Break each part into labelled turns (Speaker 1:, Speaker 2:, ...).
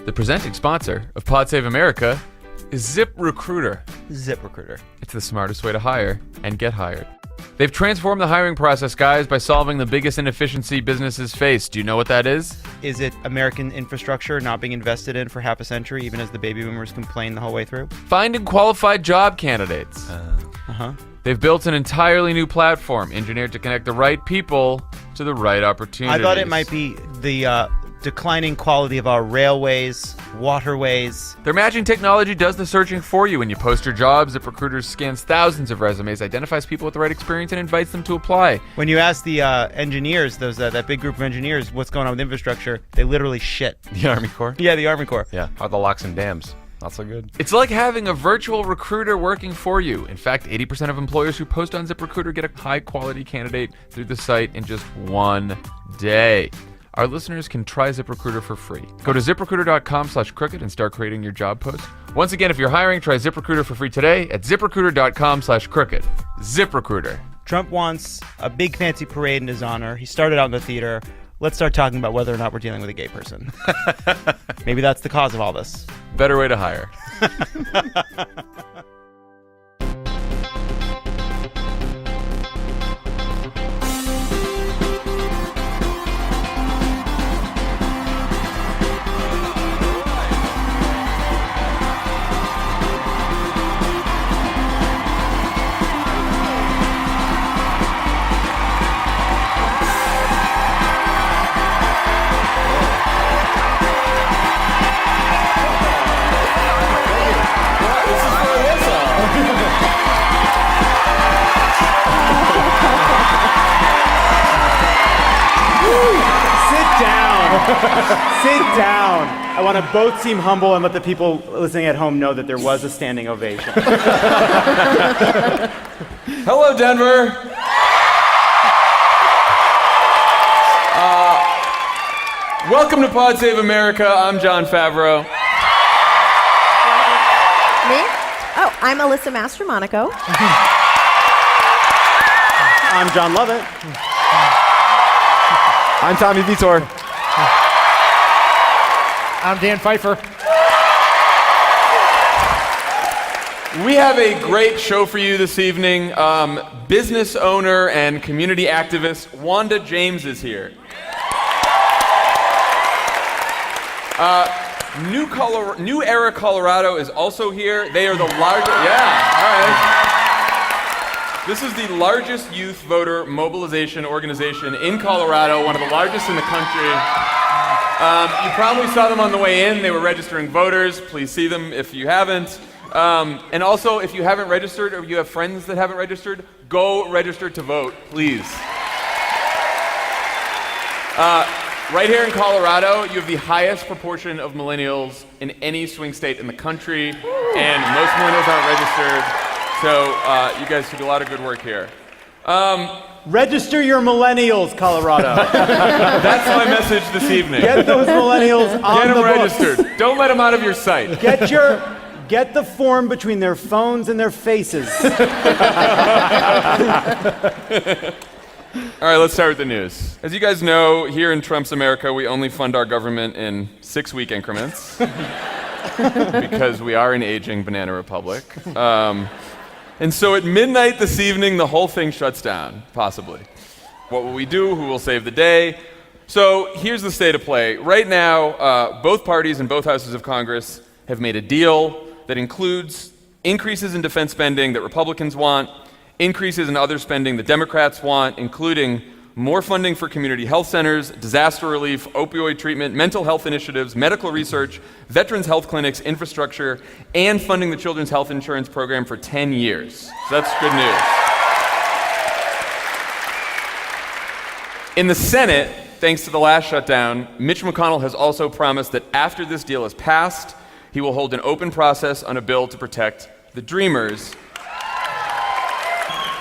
Speaker 1: The presenting sponsor of Pod Save America is ZipRecruiter.
Speaker 2: ZipRecruiter.
Speaker 1: It's the smartest way to hire and get hired. They've transformed the hiring process, guys, by solving the biggest inefficiency businesses face. Do you know what that is?
Speaker 2: Is it American infrastructure not being invested in for half a century, even as the baby boomers complained the whole way through?
Speaker 1: Finding qualified job candidates. They've built an entirely new platform engineered to connect the right people to the right opportunities.
Speaker 2: I thought it might be the declining quality of our railways, waterways.
Speaker 1: Their matching technology does the searching for you. When you post your jobs, ZipRecruiter scans thousands of resumes, identifies people with the right experience, and invites them to apply.
Speaker 2: When you ask the engineers, that big group of engineers, what's going on with infrastructure, they literally shit.
Speaker 1: The Army Corps?
Speaker 2: Yeah, the Army Corps.
Speaker 3: Yeah, how are the locks and dams? Not so good.
Speaker 1: It's like having a virtual recruiter working for you. In fact, 80% of employers who post on ZipRecruiter get a high-quality candidate through the site in just one day. Our listeners can try ZipRecruiter for free. Go to ZipRecruiter.com/crooked and start creating your job post. Once again, if you're hiring, try ZipRecruiter for free today at ZipRecruiter.com/crooked. ZipRecruiter.
Speaker 2: Trump wants a big fancy parade in his honor. He started out in the theater. Let's start talking about whether or not we're dealing with a gay person. Maybe that's the cause of all this.
Speaker 1: Better way to hire.
Speaker 4: Sit down. I want to both seem humble and let the people listening at home know that there was a standing ovation.
Speaker 1: Hello, Denver. Welcome to Pod Save America. I'm Jon Favreau.
Speaker 5: Me? Oh, I'm Alyssa Mastromonaco.
Speaker 4: I'm Jon Lovett.
Speaker 3: I'm Tommy Vietor.
Speaker 6: I'm Dan Pfeiffer.
Speaker 1: We have a great show for you this evening. Business owner and community activist Wanda James is here. New Era Colorado is also here. They are the largest. Yeah, all right. This is the largest youth voter mobilization organization in Colorado, one of the largest in the country. You probably saw them on the way in. They were registering voters. Please see them if you haven't. And also, if you haven't registered or you have friends that haven't registered, go register to vote, please. Right here in Colorado, you have the highest proportion of millennials in any swing state in the country, and most millennials aren't registered. So you guys do a lot of good work here.
Speaker 4: Register your millennials, Colorado.
Speaker 1: That's my message this evening.
Speaker 4: Get those millennials on
Speaker 1: Get
Speaker 4: the
Speaker 1: them
Speaker 4: books.
Speaker 1: registered. Don't let them out of your sight.
Speaker 4: Get the form between their phones and their faces.
Speaker 1: All right, let's start with the news. As you guys know, here in Trump's America, we only fund our government in 6-week increments because we are an aging banana republic. And so at midnight this evening, the whole thing shuts down, possibly. What will we do? Who will save the day? So here's the state of play. Right now, both parties in both houses of Congress have made a deal that includes increases in defense spending that Republicans want, increases in other spending that Democrats want, including more funding for community health centers, disaster relief, opioid treatment, mental health initiatives, medical research, veterans health clinics, infrastructure, and funding the Children's Health Insurance Program for 10 years. So that's good news. In the Senate, thanks to the last shutdown, Mitch McConnell has also promised that after this deal is passed, he will hold an open process on a bill to protect the Dreamers.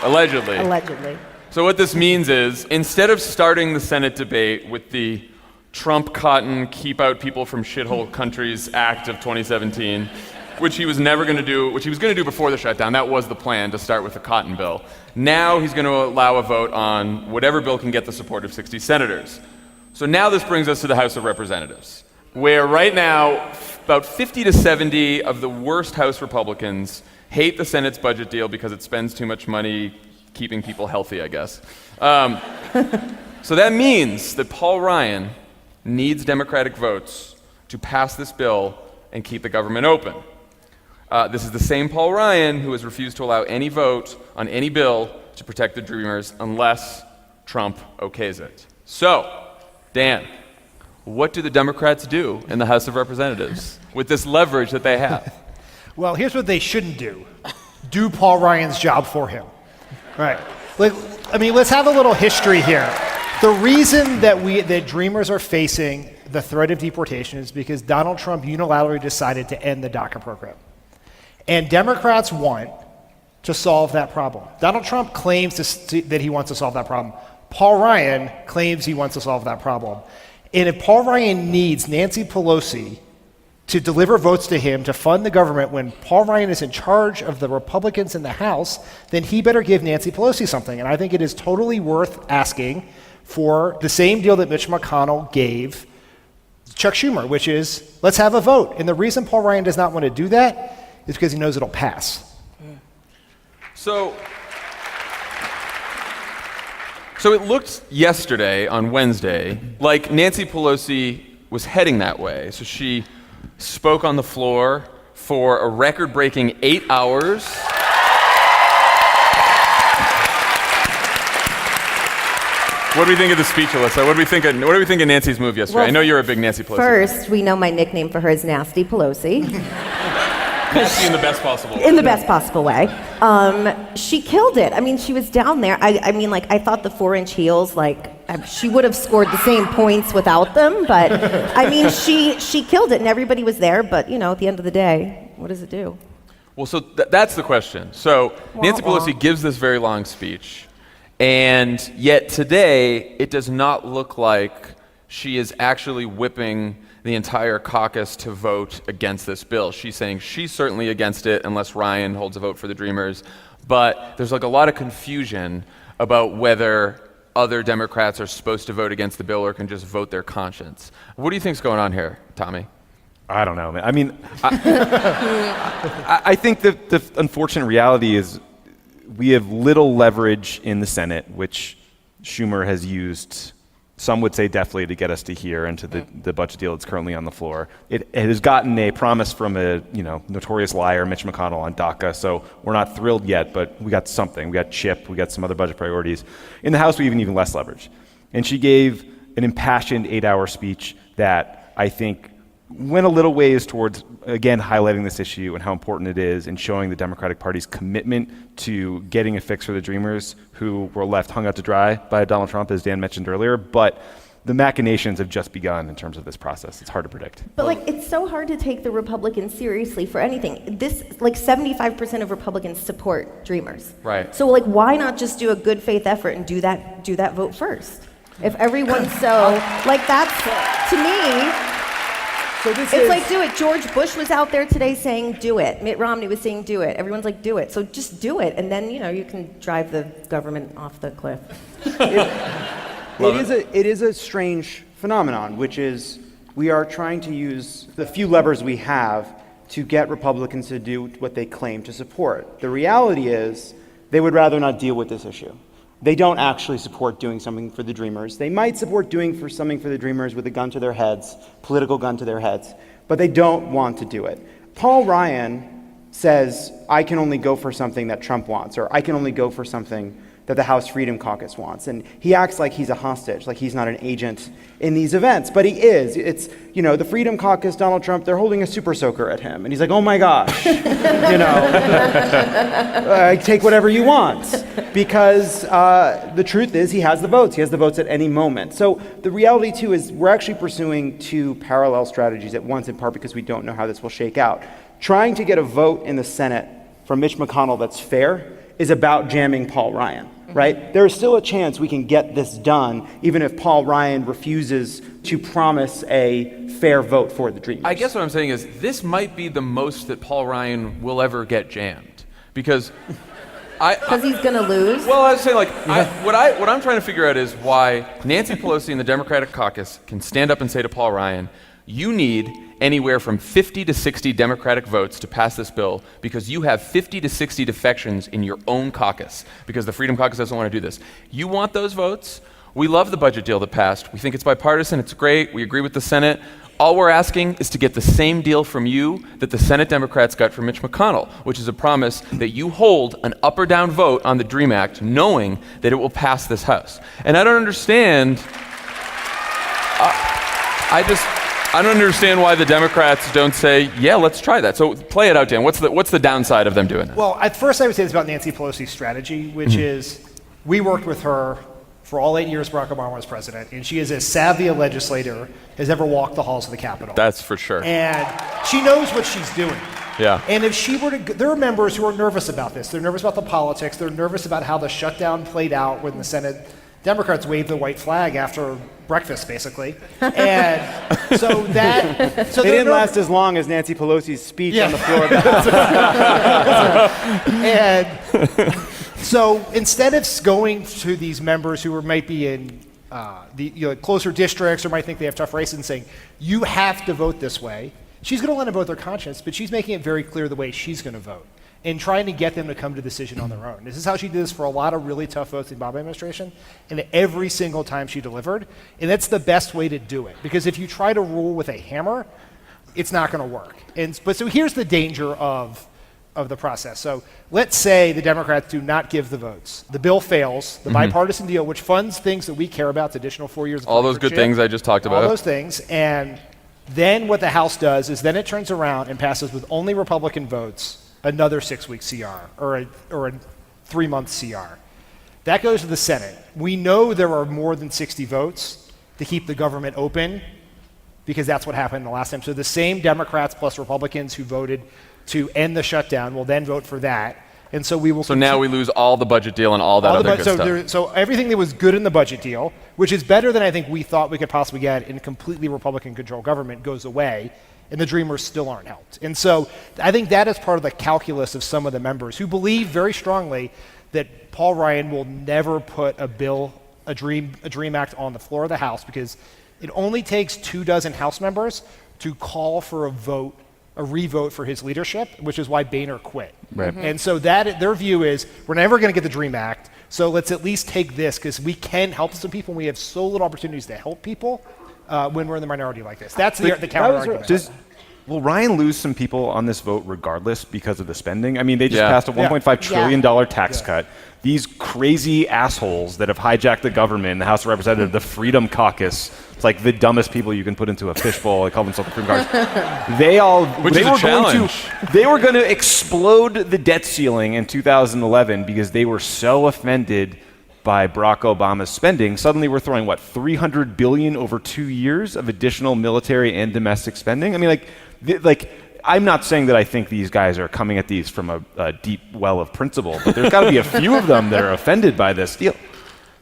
Speaker 1: Allegedly. So what this means is, instead of starting the Senate debate with the Trump Cotton Keep Out People from Shithole Countries Act of 2017, which he was never going to do, which he was going to do before the shutdown, that was the plan, to start with the Cotton bill. Now he's going to allow a vote on whatever bill can get the support of 60 senators. So now this brings us to the House of Representatives. where right now about 50 to 70 of the worst House Republicans hate the Senate's budget deal because it spends too much money keeping people healthy, I guess. So that means that Paul Ryan needs Democratic votes to pass this bill and keep the government open. This is the same Paul Ryan who has refused to allow any vote on any bill to protect the Dreamers unless Trump okays it. So, Dan, what do the Democrats do in the House of Representatives with this leverage that they have?
Speaker 6: Well, here's what they shouldn't do. Do Paul Ryan's job for him. Right. Let's have a little history here. The reason that Dreamers are facing the threat of deportation is because Donald Trump unilaterally decided to end the DACA program. And Democrats want to solve that problem. Donald Trump claims that he wants to solve that problem. Paul Ryan claims he wants to solve that problem. And if Paul Ryan needs Nancy Pelosi to deliver votes to him to fund the government when Paul Ryan is in charge of the Republicans in the House, then he better give Nancy Pelosi something. And I think it is totally worth asking for the same deal that Mitch McConnell gave Chuck Schumer, which is, let's have a vote. And the reason Paul Ryan does not want to do that is because he knows it'll pass.
Speaker 1: So it looked yesterday, on Wednesday, like Nancy Pelosi was heading that way. So she spoke on the floor for a record-breaking 8 hours. What do we think of the speech, Alyssa? What do we think of Nancy's move yesterday?
Speaker 5: Well,
Speaker 1: I know you're a big Nancy Pelosi.
Speaker 5: First, we know my nickname for her is Nasty Pelosi.
Speaker 1: Nasty in the best possible way.
Speaker 5: In the best possible way. She killed it. I mean, she was down there. I thought the 4-inch heels, she would have scored the same points without them, but she killed it and everybody was there, but at the end of the day, what does it do?
Speaker 1: Well, so that's the question. So Nancy Pelosi gives this very long speech, and yet today it does not look like she is actually whipping the entire caucus to vote against this bill. She's saying she's certainly against it unless Ryan holds a vote for the Dreamers, but there's a lot of confusion about whether other Democrats are supposed to vote against the bill or can just vote their conscience. What do you think's going on here, Tommy?
Speaker 3: I don't know, man. I mean, I think that the unfortunate reality is we have little leverage in the Senate, which Schumer has used, some would say definitely, to get us to here and to the budget deal that's currently on the floor. It has gotten a promise from a notorious liar, Mitch McConnell, on DACA, so we're not thrilled yet, but we got something. We got CHIP, we got some other budget priorities. In the House, we have even less leverage. And she gave an impassioned 8-hour speech that I think went a little ways towards, again, highlighting this issue and how important it is and showing the Democratic Party's commitment to getting a fix for the Dreamers who were left hung out to dry by Donald Trump, as Dan mentioned earlier. But the machinations have just begun in terms of this process. It's hard to predict.
Speaker 5: But it's so hard to take the Republicans seriously for anything. 75% of Republicans support Dreamers.
Speaker 1: Right.
Speaker 5: So why not just do a good faith effort and do that vote first? If everyone's so that's, to me, do it. George Bush was out there today saying do it. Mitt Romney was saying do it. Everyone's like do it. So just do it, and then you can drive the government off the cliff.
Speaker 4: It is a strange phenomenon, which is we are trying to use the few levers we have to get Republicans to do what they claim to support. The reality is they would rather not deal with this issue. They don't actually support doing something for the Dreamers. They might support doing something for the Dreamers with a gun to their heads, political gun to their heads, but they don't want to do it. Paul Ryan says, I can only go for something that Trump wants, or I can only go for something that the House Freedom Caucus wants. And he acts like he's a hostage, like he's not an agent in these events, but he is. It's, the Freedom Caucus, Donald Trump, they're holding a super soaker at him. And he's like, oh my gosh, take whatever you want. Because the truth is he has the votes. He has the votes at any moment. So the reality too is we're actually pursuing two parallel strategies at once, in part because we don't know how this will shake out. Trying to get a vote in the Senate from Mitch McConnell that's fair is about jamming Paul Ryan. Right? There is still a chance we can get this done, even if Paul Ryan refuses to promise a fair vote for the Dreamers.
Speaker 1: I guess what I'm saying is this might be the most that Paul Ryan will ever get jammed, because
Speaker 5: he's gonna lose.
Speaker 1: Well, I was saying what I'm trying to figure out is why Nancy Pelosi and the Democratic caucus can stand up and say to Paul Ryan, You need anywhere from 50 to 60 Democratic votes to pass this bill because you have 50 to 60 defections in your own caucus because the Freedom Caucus doesn't want to do this. You want those votes? We love the budget deal that passed. We think it's bipartisan. It's great. We agree with the Senate. All we're asking is to get the same deal from you that the Senate Democrats got from Mitch McConnell, which is a promise that you hold an up or down vote on the DREAM Act knowing that it will pass this House. And I don't understand, I don't understand why the Democrats don't say, yeah, let's try that. So play it out, Dan. What's the downside of them doing that?
Speaker 6: Well, at first I would say it's about Nancy Pelosi's strategy, which is we worked with her for all 8 years Barack Obama was president, and she is as savvy a legislator as ever walked the halls of the Capitol.
Speaker 1: That's for sure.
Speaker 6: And she knows what she's doing.
Speaker 1: Yeah.
Speaker 6: And if she were to, there are members who are nervous about this. They're nervous about the politics. They're nervous about how the shutdown played out when the Senate Democrats waved the white flag after breakfast, basically. And so that... So
Speaker 4: they didn't last as long as Nancy Pelosi's speech on the floor of the House.
Speaker 6: And so instead of going to these members who might be in closer districts or might think they have tough races and saying, you have to vote this way, she's going to let them vote their conscience, but she's making it very clear the way she's going to vote and trying to get them to come to a decision on their own. This is how she did this for a lot of really tough votes in the Obama administration, and every single time she delivered. And that's the best way to do it, because if you try to rule with a hammer, it's not going to work. But so here's the danger of the process. So let's say the Democrats do not give the votes. The bill fails, the bipartisan deal, which funds things that we care about, the additional 4 years of
Speaker 1: all those good things I just talked about.
Speaker 6: All those things. And then what the House does is then it turns around and passes with only Republican votes another 6-week CR or a 3-month CR. That goes to the Senate. We know there are more than 60 votes to keep the government open because that's what happened the last time. So the same Democrats plus Republicans who voted to end the shutdown will then vote for that. And so we will. So
Speaker 1: now we lose all the budget deal and all that other good stuff.
Speaker 6: So everything that was good in the budget deal, which is better than I think we thought we could possibly get in a completely Republican-controlled government, goes away, and the Dreamers still aren't helped. And so I think that is part of the calculus of some of the members who believe very strongly that Paul Ryan will never put a DREAM Act on the floor of the House because it only takes 24 House members to call for a revote for his leadership, which is why Boehner quit.
Speaker 1: Right.
Speaker 6: And so that their view is we're never going to get the DREAM Act, so let's at least take this because we can help some people and we have so little opportunities to help people when we're in the minority like this. That's the counter argument.
Speaker 3: Will Ryan lose some people on this vote regardless because of the spending? I mean, they just passed a $1.5 trillion tax cut. These crazy assholes that have hijacked the government in the House of Representatives, the Freedom Caucus, it's like the dumbest people you can put into a fishbowl. They call themselves the Freedom Caucus. They were going to explode the debt ceiling in 2011 because they were so offended by Barack Obama's spending. Suddenly we're throwing, $300 billion over 2 years of additional military and domestic spending? I mean, I'm not saying that I think these guys are coming at these from a deep well of principle, but there's got to be a few of them that are offended by this deal.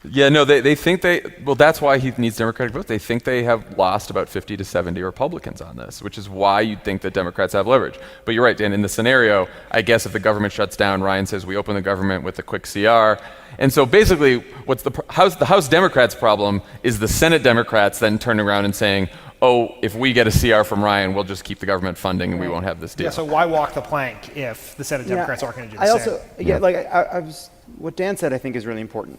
Speaker 1: Yeah, no, they think that's why he needs Democratic votes. They think they have lost about 50 to 70 Republicans on this, which is why you'd think that Democrats have leverage. But you're right, Dan, in the scenario, I guess if the government shuts down, Ryan says we open the government with a quick CR. And so basically, the House Democrats' problem is the Senate Democrats then turning around and saying, oh, if we get a CR from Ryan, we'll just keep the government funding and we won't have this deal.
Speaker 6: Yeah, so why walk the plank if the Senate Democrats aren't going to do the same?
Speaker 4: What Dan said I think is really important.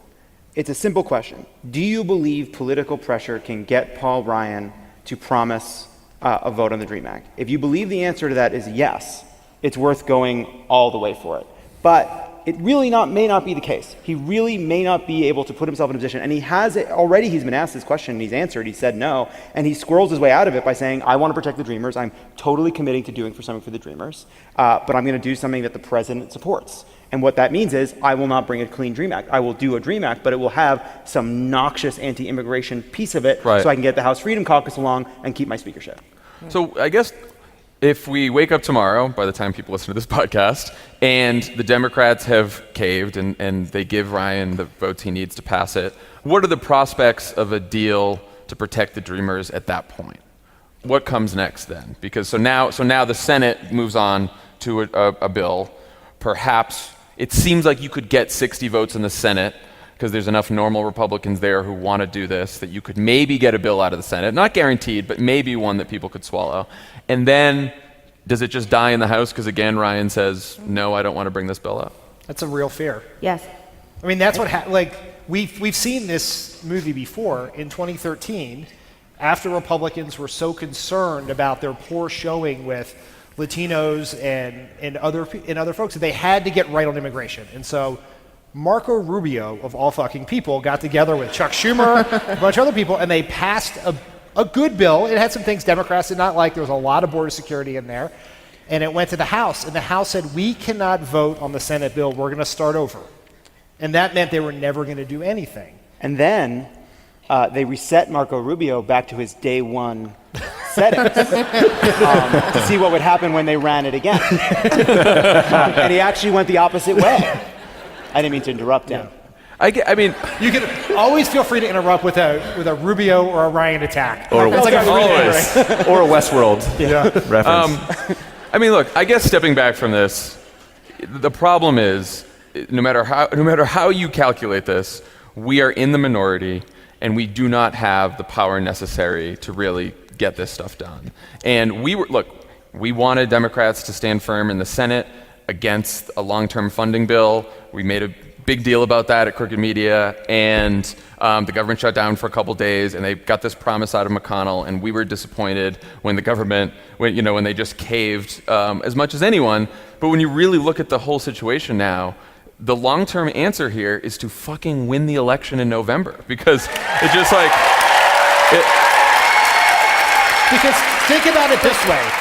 Speaker 4: It's a simple question. Do you believe political pressure can get Paul Ryan to promise a vote on the DREAM Act? If you believe the answer to that is yes, it's worth going all the way for it. But it really may not be the case. He really may not be able to put himself in a position, and he has it already. He's been asked this question, and he's answered. He said no, and he squirrels his way out of it by saying, I want to protect the Dreamers. I'm totally committing to doing something for the Dreamers, but I'm going to do something that the president supports. And what that means is I will not bring a clean DREAM Act. I will do a DREAM Act, but it will have some noxious anti-immigration piece of it so I can get the House Freedom Caucus along and keep my speakership.
Speaker 1: So I guess if we wake up tomorrow, by the time people listen to this podcast, and the Democrats have caved and they give Ryan the votes he needs to pass it, what are the prospects of a deal to protect the Dreamers at that point? What comes next then? Because so now the Senate moves on to a bill. Perhaps it seems like you could get 60 votes in the Senate because there's enough normal Republicans there who want to do this that you could maybe get a bill out of the Senate. Not guaranteed, but maybe one that people could swallow. And then does it just die in the House because, again, Ryan says, no, I don't want to bring this bill up?
Speaker 6: That's a real fear.
Speaker 5: Yes.
Speaker 6: I mean, that's what we've seen this movie before in 2013, after Republicans were so concerned about their poor showing with Latinos and other folks, that they had to get right on immigration. And so Marco Rubio, of all fucking people, got together with Chuck Schumer, a bunch of other people, and they passed a good bill. It had some things Democrats did not like. There was a lot of border security in there. And it went to the House, and the House said, we cannot vote on the Senate bill. We're going to start over. And that meant they were never going to do anything.
Speaker 4: And then they reset Marco Rubio back to his day one settings to see what would happen when they ran it again. And he actually went the opposite way. I didn't mean to interrupt him.
Speaker 1: I mean,
Speaker 6: You can always feel free to interrupt with a Rubio or a Ryan attack.
Speaker 3: Or
Speaker 6: That's like a free
Speaker 1: always.
Speaker 6: thing, right?
Speaker 3: or a Westworld reference.
Speaker 1: I mean, look, I guess stepping back from this, the problem is, no matter how you calculate this, we are in the minority, and we do not have the power necessary to really get this stuff done. And we wanted Democrats to stand firm in the Senate against a long-term funding bill. We made a big deal about that at Crooked Media, and the government shut down for a couple days, and they got this promise out of McConnell, and we were disappointed when the government, when they just caved as much as anyone. But when you really look at the whole situation now, the long-term answer here is to fucking win the election in November, because it's just like...
Speaker 6: Because think about it this way.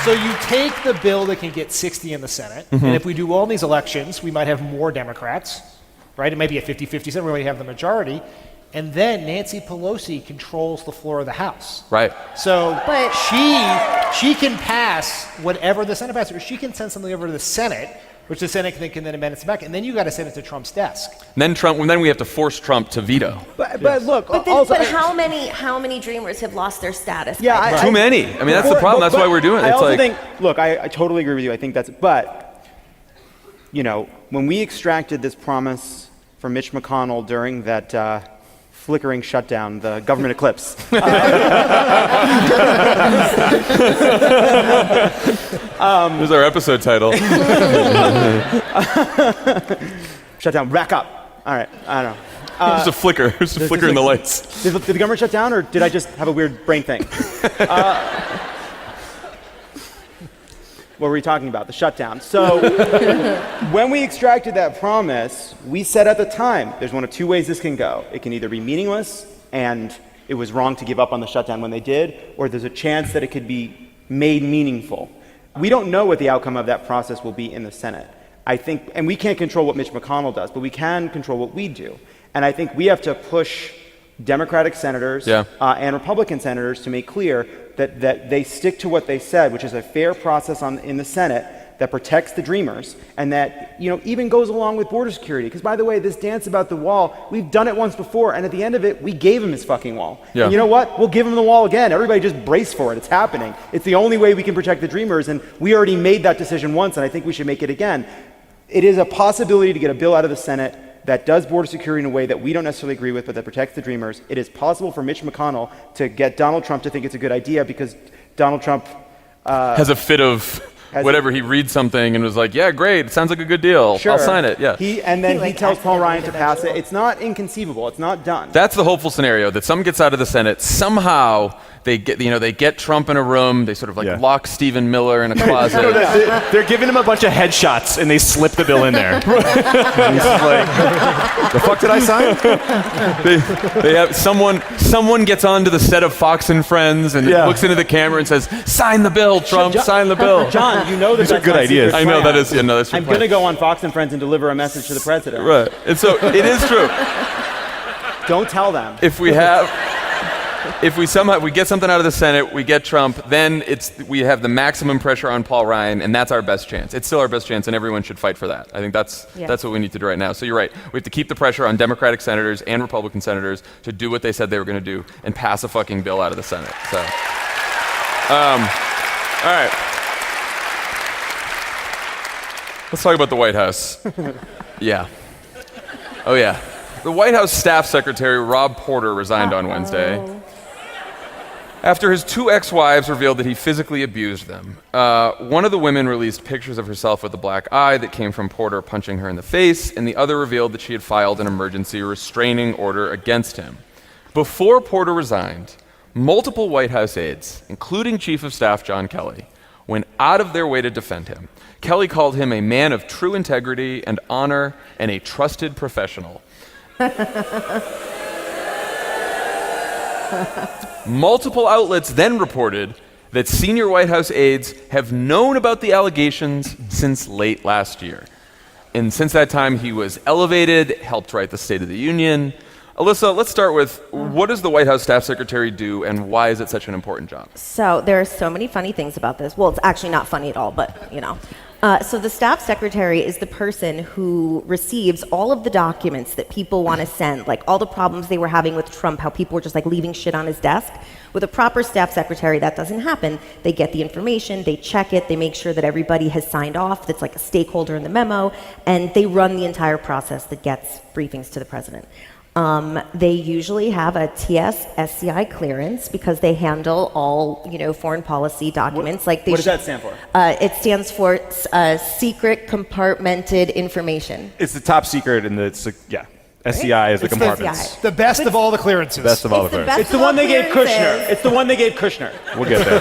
Speaker 6: So you take the bill that can get 60 in the Senate, and if we do all these elections, we might have more Democrats, right? It might be a 50-50 Senate, we might have the majority. And then Nancy Pelosi controls the floor of the House.
Speaker 1: Right.
Speaker 6: So
Speaker 5: But-
Speaker 6: she can pass whatever the Senate passes, or she can send something over to the Senate, which the Senate can then amend it back, and then you got to send it to Trump's desk.
Speaker 1: Then we have to force Trump to veto.
Speaker 4: But look,
Speaker 5: But
Speaker 4: also,
Speaker 5: how many dreamers have lost their status?
Speaker 4: Yeah,
Speaker 5: by
Speaker 1: Too many. I mean, that's the problem. That's why we're doing it.
Speaker 4: I
Speaker 1: It's
Speaker 4: also
Speaker 1: like,
Speaker 4: think, look, I totally agree with you. I think but, when we extracted this promise from Mitch McConnell during that flickering shutdown, the government eclipse.
Speaker 1: this is our episode title.
Speaker 4: Shutdown, rack up. All right, I don't know.
Speaker 1: There's a flicker. There's a flicker in the lights.
Speaker 4: Did the government shut down, or did I just have a weird brain thing? What were we talking about? The shutdown. So when we extracted that promise, we said at the time, there's one of two ways this can go. It can either be meaningless, and it was wrong to give up on the shutdown when they did, or there's a chance that it could be made meaningful. We don't know what the outcome of that process will be in the Senate. I think, and we can't control what Mitch McConnell does, but we can control what we do. And I think we have to push Democratic senators and Republican senators to make clear that they stick to what they said, which is a fair process in the Senate that protects the dreamers, and that even goes along with border security. Because by the way, this dance about the wall, we've done it once before, and at the end of it, we gave him his fucking wall.
Speaker 1: Yeah.
Speaker 4: And you know what? We'll give him the wall again. Everybody just brace for it. It's happening. It's the only way we can protect the dreamers, and we already made that decision once, and I think we should make it again. It is a possibility to get a bill out of the Senate that does border security in a way that we don't necessarily agree with, but that protects the dreamers. It is possible for Mitch McConnell to get Donald Trump to think it's a good idea, because Donald Trump
Speaker 1: has a fit of whatever. He reads something and was like, yeah, great. It sounds like a good deal.
Speaker 4: Sure.
Speaker 1: I'll sign it. Yeah.
Speaker 4: He tells Paul Ryan to pass it. It's not inconceivable. It's not done.
Speaker 1: That's the hopeful scenario, that something gets out of the Senate. Somehow they get Trump in a room. They sort of lock Stephen Miller in a closet.
Speaker 3: They're giving him a bunch of headshots, and they slip the bill in there. He's like, the fuck did I sign?
Speaker 1: They have someone gets onto the set of Fox and Friends and looks into the camera and says, "Sign the bill, Trump. Sign the bill."
Speaker 4: John, you know that
Speaker 3: These are
Speaker 4: that's
Speaker 3: good
Speaker 4: my
Speaker 3: ideas.
Speaker 4: secret
Speaker 1: I know
Speaker 4: plan.
Speaker 1: that is. Yeah, no, that's your
Speaker 4: I'm
Speaker 1: plan.
Speaker 4: going to go on Fox and Friends and deliver a message to the president.
Speaker 1: Right. And so it is true.
Speaker 4: Don't tell them.
Speaker 1: If we get something out of the Senate, we get Trump, then we have the maximum pressure on Paul Ryan, and that's our best chance. It's still our best chance, and everyone should fight for that. I think that's what we need to do right now. So you're right. We have to keep the pressure on Democratic senators and Republican senators to do what they said they were going to do and pass a fucking bill out of the Senate. So, all right. Let's talk about the White House. Yeah. Oh, yeah. The White House staff secretary, Rob Porter, resigned on Wednesday after his 2 ex-wives revealed that he physically abused them. One of the women released pictures of herself with a black eye that came from Porter punching her in the face, and the other revealed that she had filed an emergency restraining order against him. Before Porter resigned, multiple White House aides, including Chief of Staff John Kelly, went out of their way to defend him. Kelly called him a man of true integrity and honor and a trusted professional. Multiple outlets then reported that senior White House aides have known about the allegations since late last year. And since that time, he was elevated, helped write the State of the Union. Alyssa, let's start with, what does the White House staff secretary do, and why is it such an important job?
Speaker 5: So there are so many funny things about this. Well, it's actually not funny at all, but you know. So the staff secretary is the person who receives all of the documents that people want to send, like all the problems they were having with Trump, how people were just like leaving shit on his desk. With a proper staff secretary, that doesn't happen. They get the information, they check it, they make sure that everybody has signed off, that's like a stakeholder in the memo, and they run the entire process that gets briefings to the president. They usually have a TS SCI clearance because they handle all, foreign policy documents.
Speaker 4: What does that stand for?
Speaker 5: It stands for secret compartmented information.
Speaker 3: It's the top secret, and SCI is the compartments.
Speaker 6: The best of all the clearances.
Speaker 3: Best of all the clearances.
Speaker 4: It's the one they gave Kushner. It's the one they gave Kushner.
Speaker 3: We'll get there.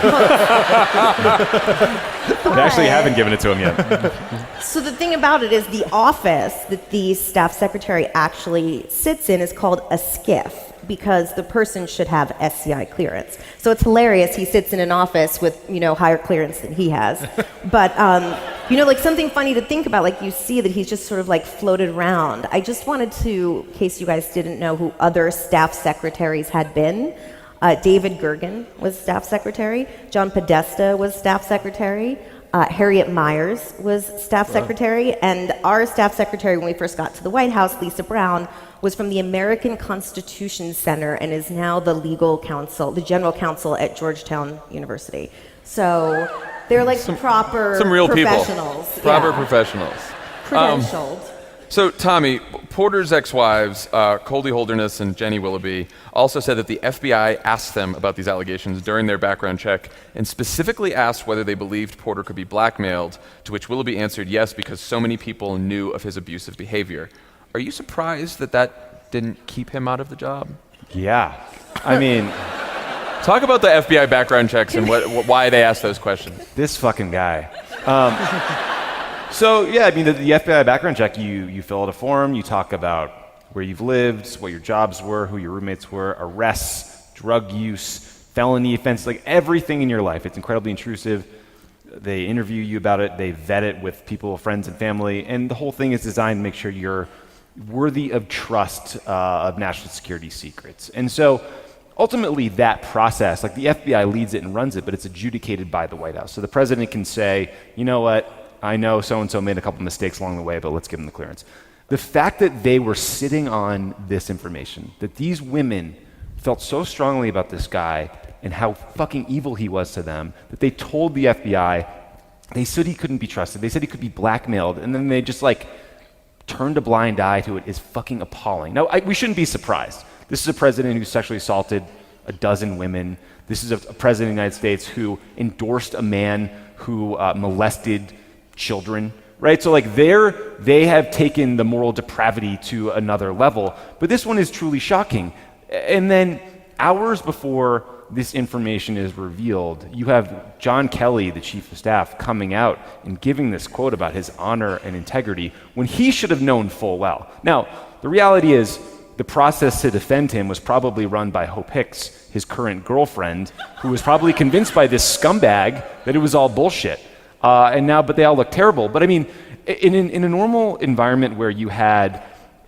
Speaker 3: They actually haven't given it to him yet.
Speaker 5: So the thing about it is the office that the staff secretary actually sits in is called a SCIF because the person should have SCI clearance. So it's hilarious. He sits in an office with, higher clearance than he has. But, like something funny to think about, like you see that he's just sort of like floated around. I just wanted to, in case you guys didn't know who other staff secretaries had been, David Gergen was staff secretary. John Podesta was staff secretary. Harriet Miers was staff secretary, and our staff secretary when we first got to the White House, Lisa Brown, was from the American Constitution Center and is now the legal counsel, the general counsel at Georgetown University. So they're like proper
Speaker 1: some real
Speaker 5: professionals.
Speaker 1: People. Proper professionals.
Speaker 5: Credentialed.
Speaker 1: So, Tommy, Porter's ex-wives, Coldy Holderness and Jenny Willoughby, also said that the FBI asked them about these allegations during their background check and specifically asked whether they believed Porter could be blackmailed, to which Willoughby answered yes because so many people knew of his abusive behavior. Are you surprised that didn't keep him out of the job?
Speaker 3: Yeah. I mean...
Speaker 1: Talk about the FBI background checks and why they asked those questions.
Speaker 3: This fucking guy. So, yeah, the FBI background check, you fill out a form, you talk about where you've lived, what your jobs were, who your roommates were, arrests, drug use, felony offense, like everything in your life. It's incredibly intrusive. They interview you about it. They vet it with people, friends, and family. And the whole thing is designed to make sure you're worthy of trust of national security secrets. And so ultimately that process, like the FBI leads it and runs it, but it's adjudicated by the White House. So the president can say, you know what? I know so-and-so made a couple mistakes along the way, but let's give them the clearance. The fact that they were sitting on this information, that these women felt so strongly about this guy and how fucking evil he was to them, that they told the FBI, they said he couldn't be trusted, they said he could be blackmailed, and then they just turned a blind eye to it is fucking appalling. Now, we shouldn't be surprised. This is a president who sexually assaulted a dozen women. This is a president of the United States who endorsed a man who molested children, right? So they have taken the moral depravity to another level, but this one is truly shocking. And then hours before this information is revealed, you have John Kelly, the chief of staff, coming out and giving this quote about his honor and integrity when he should have known full well. Now, the reality is the process to defend him was probably run by Hope Hicks, his current girlfriend, who was probably convinced by this scumbag that it was all bullshit. But they all look terrible. But in a normal environment where you had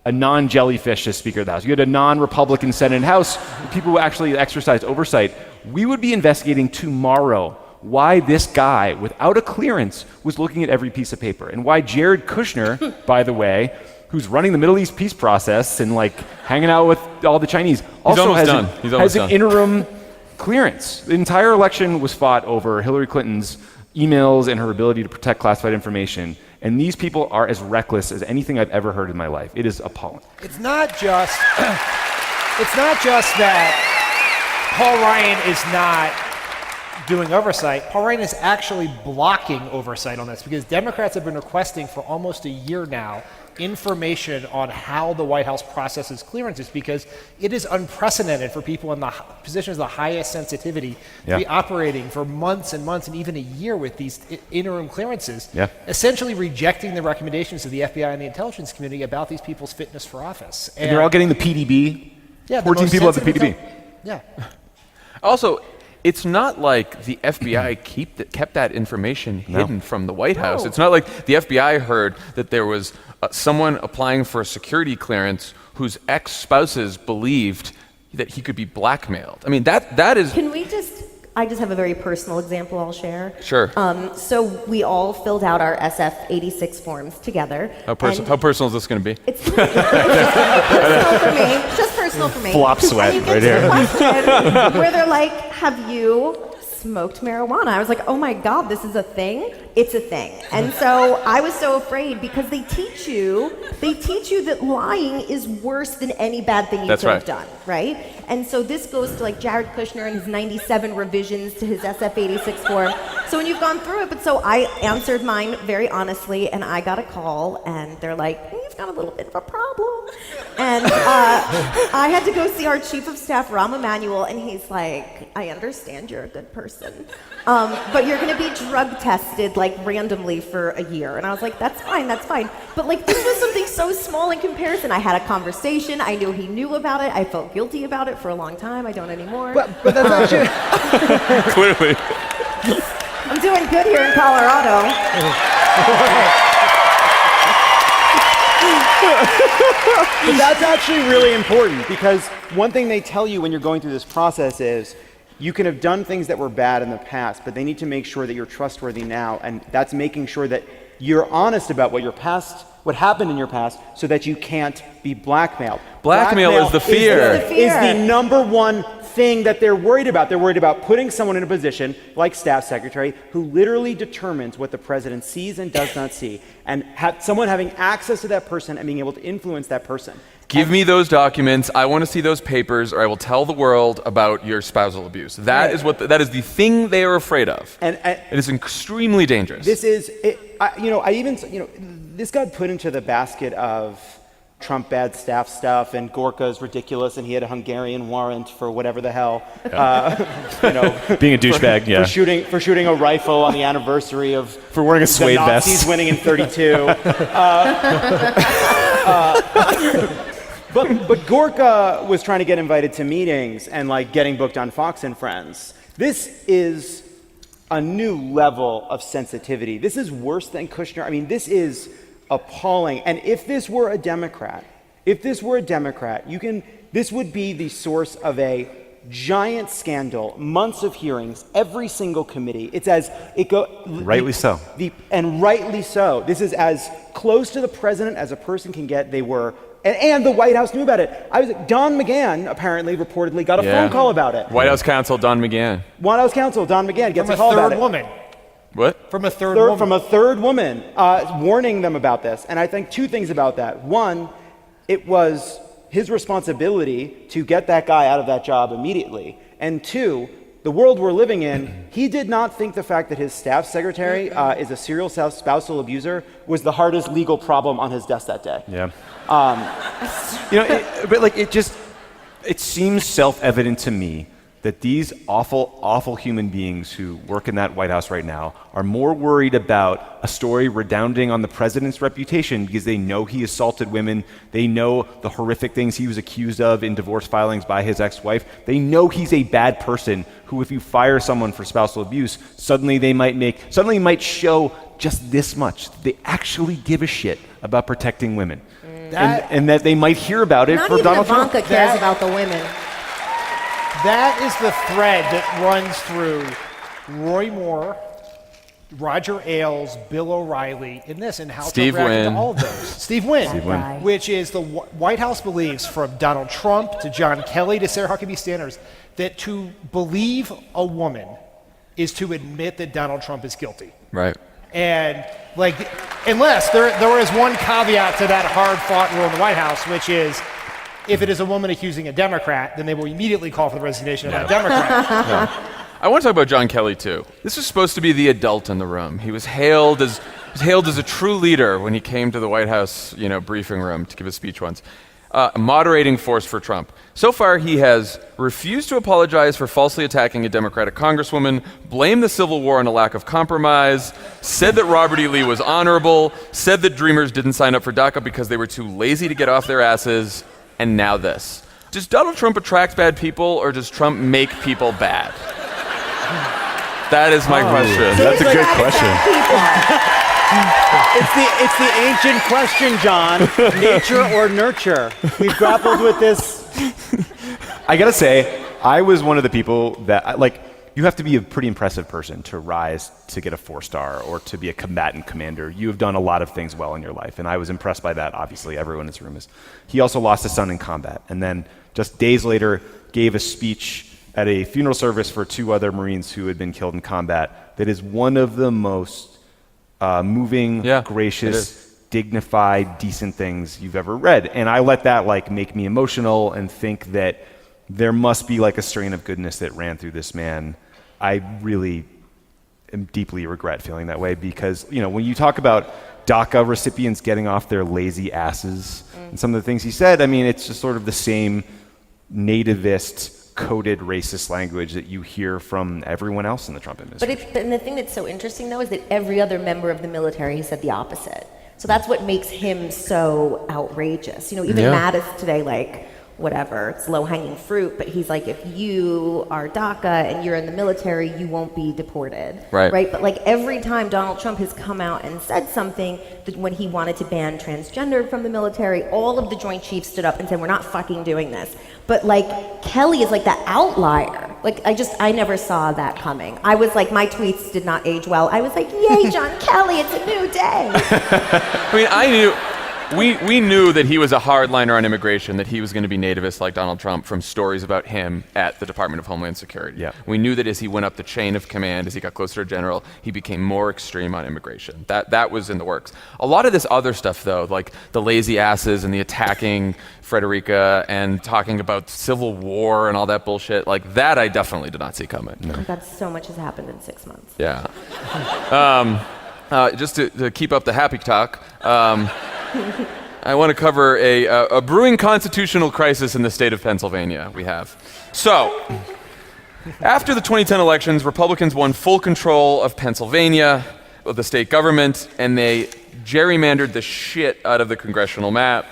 Speaker 3: a non-jellyfish as Speaker of the House, you had a non-Republican Senate and House, people who actually exercised oversight, we would be investigating tomorrow why this guy, without a clearance, was looking at every piece of paper. And why Jared Kushner, by the way, who's running the Middle East peace process and hanging out with all the Chinese, also has an interim clearance. The entire election was fought over Hillary Clinton's emails and her ability to protect classified information. And these people are as reckless as anything I've ever heard in my life. It is appalling.
Speaker 6: It's not just that Paul Ryan is not doing oversight. Paul Ryan is actually blocking oversight on this because Democrats have been requesting for almost a year now information on how the White House processes clearances because it is unprecedented for people in the positions of the highest sensitivity to be operating for months and months and even a year with these interim clearances, essentially rejecting the recommendations of the FBI and the intelligence community about these people's fitness for office.
Speaker 3: And they're all getting the PDB.
Speaker 6: Yeah,
Speaker 3: 14 people have the PDB.
Speaker 6: Yeah.
Speaker 1: Also, it's not like the FBI kept that information hidden from the White House. It's not like the FBI heard that there was someone applying for a security clearance whose ex-spouses believed that he could be blackmailed. I mean, that is...
Speaker 5: I just have a very personal example I'll share.
Speaker 1: Sure.
Speaker 5: So we all filled out our SF-86 forms together.
Speaker 1: How personal is this going to be?
Speaker 5: It's personal for me. Just personal for me.
Speaker 3: Flop sweat
Speaker 5: and you
Speaker 3: right here.
Speaker 5: Question where they're like, have you smoked marijuana? I was like, oh my God, this is a thing? It's a thing. And so I was so afraid because they teach you that lying is worse than any bad thing you could have done, right? And so this goes to like Jared Kushner and his 97 revisions to his SF-86 form. So when you've gone through it, but so I answered mine very honestly and I got a call and they're like, he's got a little bit of a problem. And I had to go see our chief of staff, Rahm Emanuel, and he's like, I understand you're a good person, but you're gonna be drug tested like randomly for a year. And I was like, that's fine. But like this was something so small in comparison. I had a conversation, I knew he knew about it, I felt guilty about it for a long time, I don't anymore.
Speaker 4: But that's actually...
Speaker 1: Clearly.
Speaker 5: I'm doing good here in Colorado.
Speaker 4: But that's actually really important because one thing they tell you when you're going through this process is you can have done things that were bad in the past, but they need to make sure that you're trustworthy now, and that's making sure that you're honest about what happened in your past so that you can't be blackmailed.
Speaker 1: Blackmail is the fear.
Speaker 4: Is the number one thing that they're worried about. They're worried about putting someone in a position like staff secretary who literally determines what the president sees and does not see, and someone having access to that person and being able to influence that person.
Speaker 1: Give me those documents. I want to see those papers, or I will tell the world about your spousal abuse. That is that is the thing they are afraid of. And it is extremely dangerous.
Speaker 4: This got put into the basket of Trump bad staff stuff, and Gorka's ridiculous, and he had a Hungarian warrant for whatever the hell.
Speaker 3: Being a douchebag,
Speaker 4: for shooting a rifle on the anniversary of
Speaker 3: for wearing a suede
Speaker 4: the Nazis
Speaker 3: vest,
Speaker 4: winning in '32. But Gorka was trying to get invited to meetings and like getting booked on Fox and Friends. This is a new level of sensitivity. This is worse than Kushner. I mean, this is appalling. And if this were a Democrat, this would be the source of a giant scandal, months of hearings, every single committee.
Speaker 3: Rightly so.
Speaker 4: And rightly so. This is as close to the president as a person can get. They were, and the White House knew about it. Don McGahn apparently reportedly got a phone call about it.
Speaker 1: White House counsel Don McGahn.
Speaker 4: White House counsel Don McGahn gets a call about it.
Speaker 6: From a third woman.
Speaker 1: What?
Speaker 6: From a third woman.
Speaker 4: From a third woman, warning them about this. And I think two things about that. One, it was his responsibility to get that guy out of that job immediately. And two, the world we're living in, he did not think the fact that his staff secretary is a serial spousal abuser was the hardest legal problem on his desk that day.
Speaker 3: Yeah. It seems self-evident to me that these awful, awful human beings who work in that White House right now are more worried about a story redounding on the president's reputation because they know he assaulted women. They know the horrific things he was accused of in divorce filings by his ex-wife. They know he's a bad person who, if you fire someone for spousal abuse, suddenly might show just this much. They actually give a shit about protecting women. And that they might hear about it for Donald Trump.
Speaker 5: Not even Ivanka cares about the women.
Speaker 6: That is the thread that runs through Roy Moore, Roger Ailes, Bill O'Reilly in this, and how
Speaker 1: Steve
Speaker 6: to react
Speaker 1: Wynn.
Speaker 6: to all of those. Steve Wynn, which is the White House believes, from Donald Trump to John Kelly to Sarah Huckabee Sanders, that to believe a woman is to admit that Donald Trump is guilty.
Speaker 1: Right.
Speaker 6: And Unless there is one caveat to that hard-fought rule in the White House, which is if it is a woman accusing a Democrat, then they will immediately call for the resignation of that Democrat.
Speaker 1: I want to talk about John Kelly too. This was supposed to be the adult in the room. He was hailed as a true leader when he came to the White House, briefing room to give a speech once. A moderating force for Trump. So far, he has refused to apologize for falsely attacking a Democratic congresswoman, blamed the Civil War on a lack of compromise, said that Robert E. Lee was honorable, said that Dreamers didn't sign up for DACA because they were too lazy to get off their asses, and now this. Does Donald Trump attract bad people, or does Trump make people bad? That is my question.
Speaker 3: That's a good question.
Speaker 4: It's the ancient question, John. Nature or nurture? We've grappled with this.
Speaker 3: I gotta say, I was one of the people that, you have to be a pretty impressive person to rise to get a 4-star or to be a combatant commander. You have done a lot of things well in your life, and I was impressed by that, obviously. Everyone in this room is. He also lost a son in combat, and then just days later gave a speech at a funeral service for 2 other Marines who had been killed in combat that is one of the most moving, gracious, dignified, decent things you've ever read. And I let that make me emotional and think that there must be a strain of goodness that ran through this man. I really deeply regret feeling that way because, when you talk about DACA recipients getting off their lazy asses and some of the things he said, it's just sort of the same nativist coded racist language that you hear from everyone else in the Trump administration.
Speaker 5: And the thing that's so interesting, though, is that every other member of the military said the opposite. So that's what makes him so outrageous. Even Mattis today, whatever, it's low-hanging fruit, but he's like, if you are DACA and you're in the military, you won't be deported. Right? But every time Donald Trump has come out and said something, that when he wanted to ban transgender from the military, all of the Joint Chiefs stood up and said, we're not fucking doing this. But Kelly is that outlier. I never saw that coming. I was my tweets did not age well. I was yay, John Kelly, it's a new day.
Speaker 1: I knew. We knew that he was a hardliner on immigration, that he was going to be nativist like Donald Trump from stories about him at the Department of Homeland Security.
Speaker 3: Yeah.
Speaker 1: We knew that as he went up the chain of command, as he got closer to general, he became more extreme on immigration. That was in the works. A lot of this other stuff, though, like the lazy asses and the attacking Frederica and talking about Civil War and all that bullshit, that I definitely did not see coming.
Speaker 5: No. Oh my God, so much has happened in 6 months.
Speaker 1: Yeah. Just to keep up the happy talk, I want to cover a brewing constitutional crisis in the state of Pennsylvania we have. So, after the 2010 elections, Republicans won full control of Pennsylvania, of the state government, and they gerrymandered the shit out of the congressional map.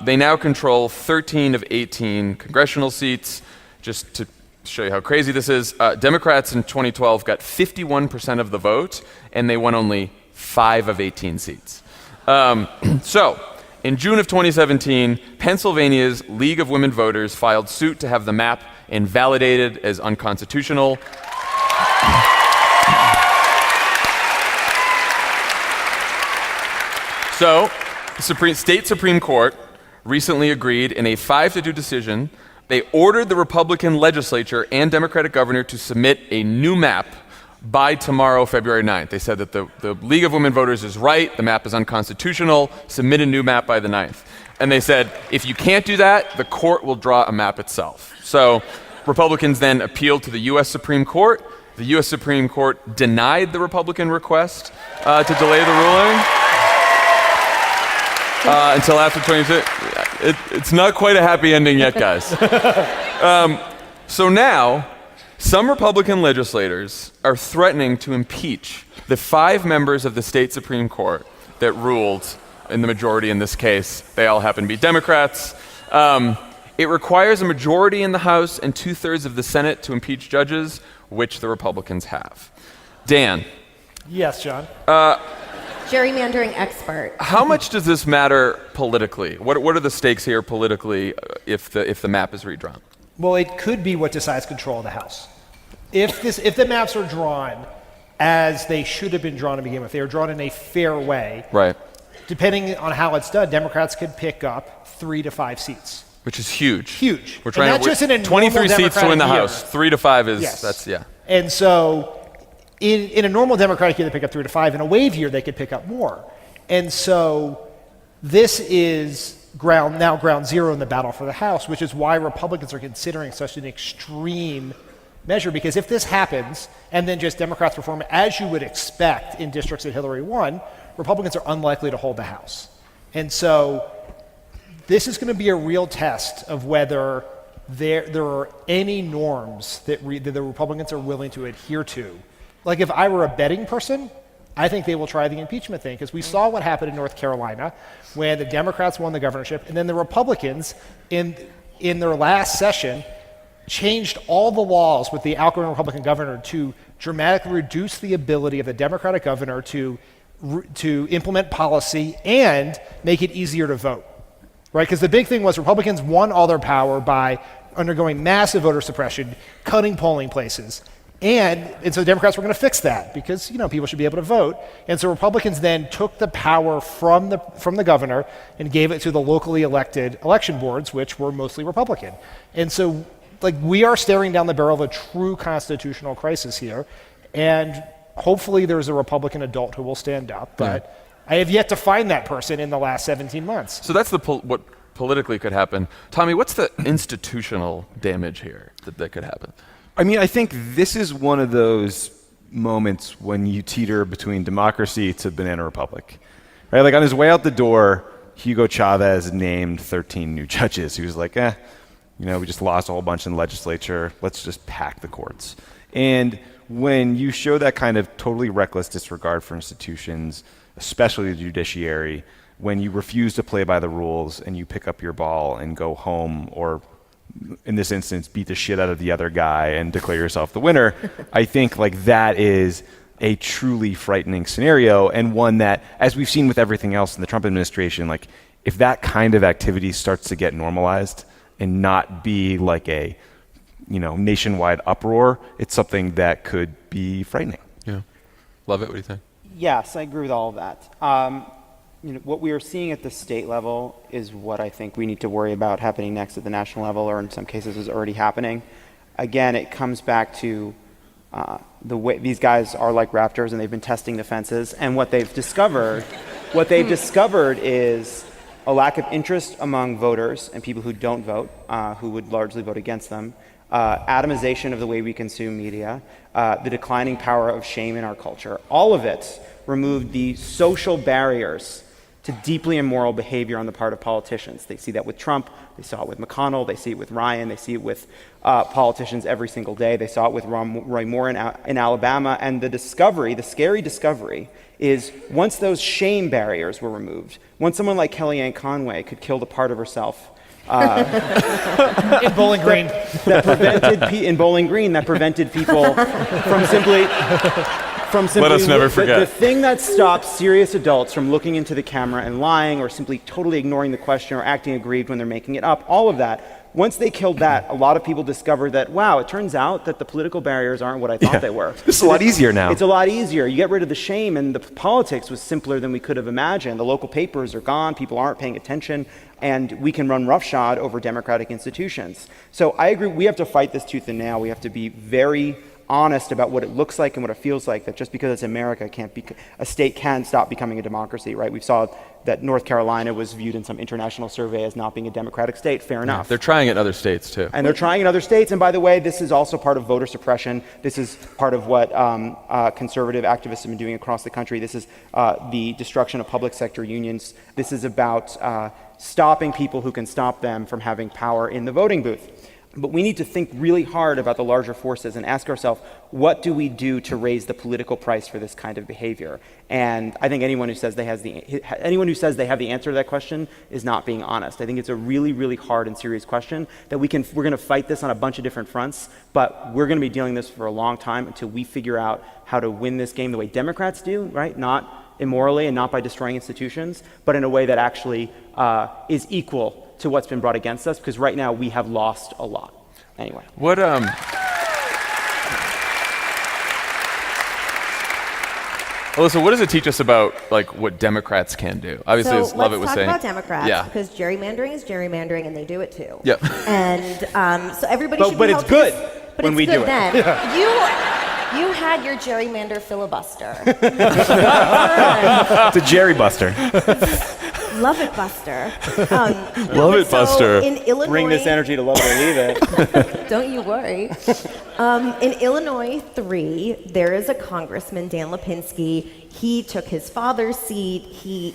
Speaker 1: They now control 13 of 18 congressional seats. Just to show you how crazy this is, Democrats in 2012 got 51% of the vote, and they won only 5 of 18 seats. So, in June of 2017, Pennsylvania's League of Women Voters filed suit to have the map invalidated as unconstitutional. So, the state Supreme Court recently agreed in a 5-2 decision. They ordered the Republican legislature and Democratic governor to submit a new map by tomorrow, February 9th. They said that the League of Women Voters is right, the map is unconstitutional, submit a new map by the 9th. And they said, if you can't do that, the court will draw a map itself. So Republicans then appealed to the U.S. Supreme Court. The U.S. Supreme Court denied the Republican request to delay the ruling until after 2026. It's not quite a happy ending yet, guys. So now, some Republican legislators are threatening to impeach the 5 members of the state Supreme Court that ruled in the majority in this case. They all happen to be Democrats. It requires a majority in the House and 2/3 of the Senate to impeach judges, which the Republicans have. Dan.
Speaker 6: Yes, John.
Speaker 5: Gerrymandering expert.
Speaker 1: How much does this matter politically? What are the stakes here politically if the map is redrawn?
Speaker 6: Well, it could be what decides control of the House. If the maps are drawn as they should have been drawn to begin with, they are drawn in a fair way.
Speaker 1: Right.
Speaker 6: Depending on how it's done, Democrats could pick up 3 to 5 seats.
Speaker 1: Which is huge.
Speaker 6: Huge.
Speaker 1: We're trying
Speaker 6: just in a
Speaker 1: 23 seats to win the
Speaker 6: year.
Speaker 1: House. 3 to 5 is,
Speaker 6: yes.
Speaker 1: That's, yeah.
Speaker 6: And so in a normal Democratic year, they pick up 3 to 5. In a wave year, they could pick up more. And so this is ground zero in the battle for the House, which is why Republicans are considering such an extreme measure, because if this happens and then just Democrats perform as you would expect in districts that Hillary won, Republicans are unlikely to hold the House. And so this is going to be a real test of whether there are any norms that the Republicans are willing to adhere to. Like if I were a betting person, I think they will try the impeachment thing, because we saw what happened in North Carolina when the Democrats won the governorship, and then the Republicans in their last session changed all the laws with the outgoing Republican governor to dramatically reduce the ability of the Democratic governor to implement policy and make it easier to vote, right? Because the big thing was Republicans won all their power by undergoing massive voter suppression, cutting polling places. And so the Democrats were going to fix that because, people should be able to vote. And so Republicans then took the power from the governor and gave it to the locally elected election boards, which were mostly Republican. And so, we are staring down the barrel of a true constitutional crisis here. And hopefully there's a Republican adult who will stand up. But I have yet to find that person in the last 17 months.
Speaker 1: So that's what politically could happen. Tommy, what's the institutional damage here that could happen?
Speaker 3: I mean, I think this is one of those moments when you teeter between democracy to banana republic, right? Like on his way out the door, Hugo Chavez named 13 new judges. He was like, we just lost a whole bunch in the legislature. Let's just pack the courts. And when you show that kind of totally reckless disregard for institutions, especially the judiciary, when you refuse to play by the rules and you pick up your ball and go home, or in this instance, beat the shit out of the other guy and declare yourself the winner, I think that is a truly frightening scenario, and one that, as we've seen with everything else in the Trump administration, if that kind of activity starts to get normalized and not be like a nationwide uproar, it's something that could be frightening.
Speaker 1: Yeah. Lovett, what do you think?
Speaker 4: Yes, I agree with all of that. What we are seeing at the state level is what I think we need to worry about happening next at the national level, or in some cases is already happening. Again, it comes back to the way these guys are like raptors, and they've been testing the fences. And what they've discovered is a lack of interest among voters and people who don't vote, who would largely vote against them, atomization of the way we consume media, the declining power of shame in our culture. All of it removed the social barriers to deeply immoral behavior on the part of politicians. They see that with Trump, they saw it with McConnell, they see it with Ryan, they see it with politicians every single day. They saw it with Roy Moore in Alabama. And the scary discovery, is once those shame barriers were removed, once someone like Kellyanne Conway could kill the part of herself
Speaker 6: in Bowling Green.
Speaker 4: In Bowling Green, that prevented people from simply
Speaker 1: let us never forget.
Speaker 4: The thing that stops serious adults from looking into the camera and lying, or simply totally ignoring the question, or acting aggrieved when they're making it up, all of that, once they killed that, a lot of people discovered that, wow, it turns out that the political barriers aren't what I thought they were.
Speaker 3: It's a lot easier now.
Speaker 4: It's a lot easier. You get rid of the shame, and the politics was simpler than we could have imagined. The local papers are gone, people aren't paying attention, and we can run roughshod over democratic institutions. So I agree, we have to fight this tooth and nail. We have to be very honest about what it looks like and what it feels like, that just because it's America, a state can stop becoming a democracy, right? We saw that North Carolina was viewed in some international survey as not being a democratic state. Fair enough.
Speaker 1: They're trying it in other states, too.
Speaker 4: And they're trying in other states. And by the way, this is also part of voter suppression. This is part of what conservative activists have been doing across the country. This is the destruction of public sector unions. This is about stopping people who can stop them from having power in the voting booth. But we need to think really hard about the larger forces and ask ourselves, what do we do to raise the political price for this kind of behavior? And I think anyone who says they have the answer to that question is not being honest. I think it's a really, really hard and serious question that we're going to fight this on a bunch of different fronts, but we're going to be dealing with this for a long time until we figure out how to win this game the way Democrats do, right? Not immorally and not by destroying institutions, but in a way that actually is equal to what's been brought against us, because right now we have lost a lot. Anyway.
Speaker 1: Alyssa, what does it teach us about what Democrats can do? Obviously, as Lovett was saying.
Speaker 5: Let's talk about Democrats, because gerrymandering is gerrymandering, and they do it too.
Speaker 1: Yep.
Speaker 5: And so everybody should be
Speaker 4: But
Speaker 5: held
Speaker 4: it's good
Speaker 5: but
Speaker 4: when
Speaker 5: it's
Speaker 4: we
Speaker 5: good
Speaker 4: do it.
Speaker 5: Then. You had your gerrymander filibuster.
Speaker 3: It's a Jerry Buster.
Speaker 5: Lovett buster.
Speaker 1: Lovett buster.
Speaker 5: In Illinois,
Speaker 4: Bring this energy to love it or leave it.
Speaker 5: don't you worry. In Illinois 3, there is a congressman, Dan Lipinski. He took his father's seat.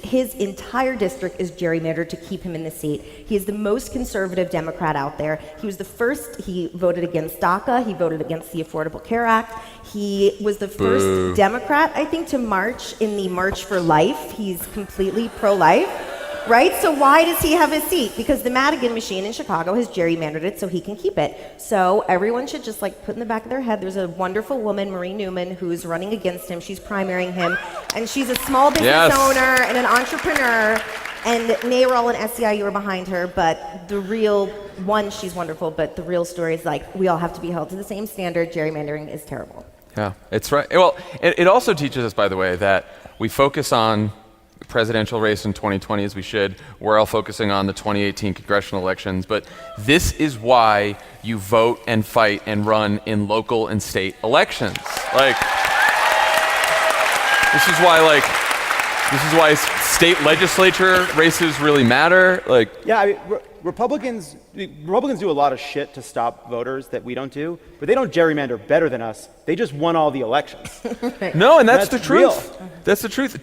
Speaker 5: His entire district is gerrymandered to keep him in the seat. He is the most conservative Democrat out there. He was the first, he voted against DACA. He voted against the Affordable Care Act. He was the first Democrat, I think, to march in the March for Life. He's completely pro-life. Right? So why does he have his seat? Because the Madigan machine in Chicago has gerrymandered it so he can keep it. So everyone should just put in the back of their head, there's a wonderful woman, Marie Newman, who's running against him. She's primarying him. And she's a small business owner and an entrepreneur. And NARAL and SEIU are behind her. But the real one, she's wonderful. But the real story is we all have to be held to the same standard. Gerrymandering is terrible.
Speaker 1: Yeah, it's right. Well, it also teaches us, by the way, that we focus on the presidential race in 2020 as we should. We're all focusing on the 2018 congressional elections, but this is why you vote and fight and run in local and state elections. This is why state legislature races really matter.
Speaker 4: Republicans do a lot of shit to stop voters that we don't do, but they don't gerrymander better than us. They just won all the elections.
Speaker 1: No, and that's the truth.
Speaker 4: Real.
Speaker 1: That's the truth.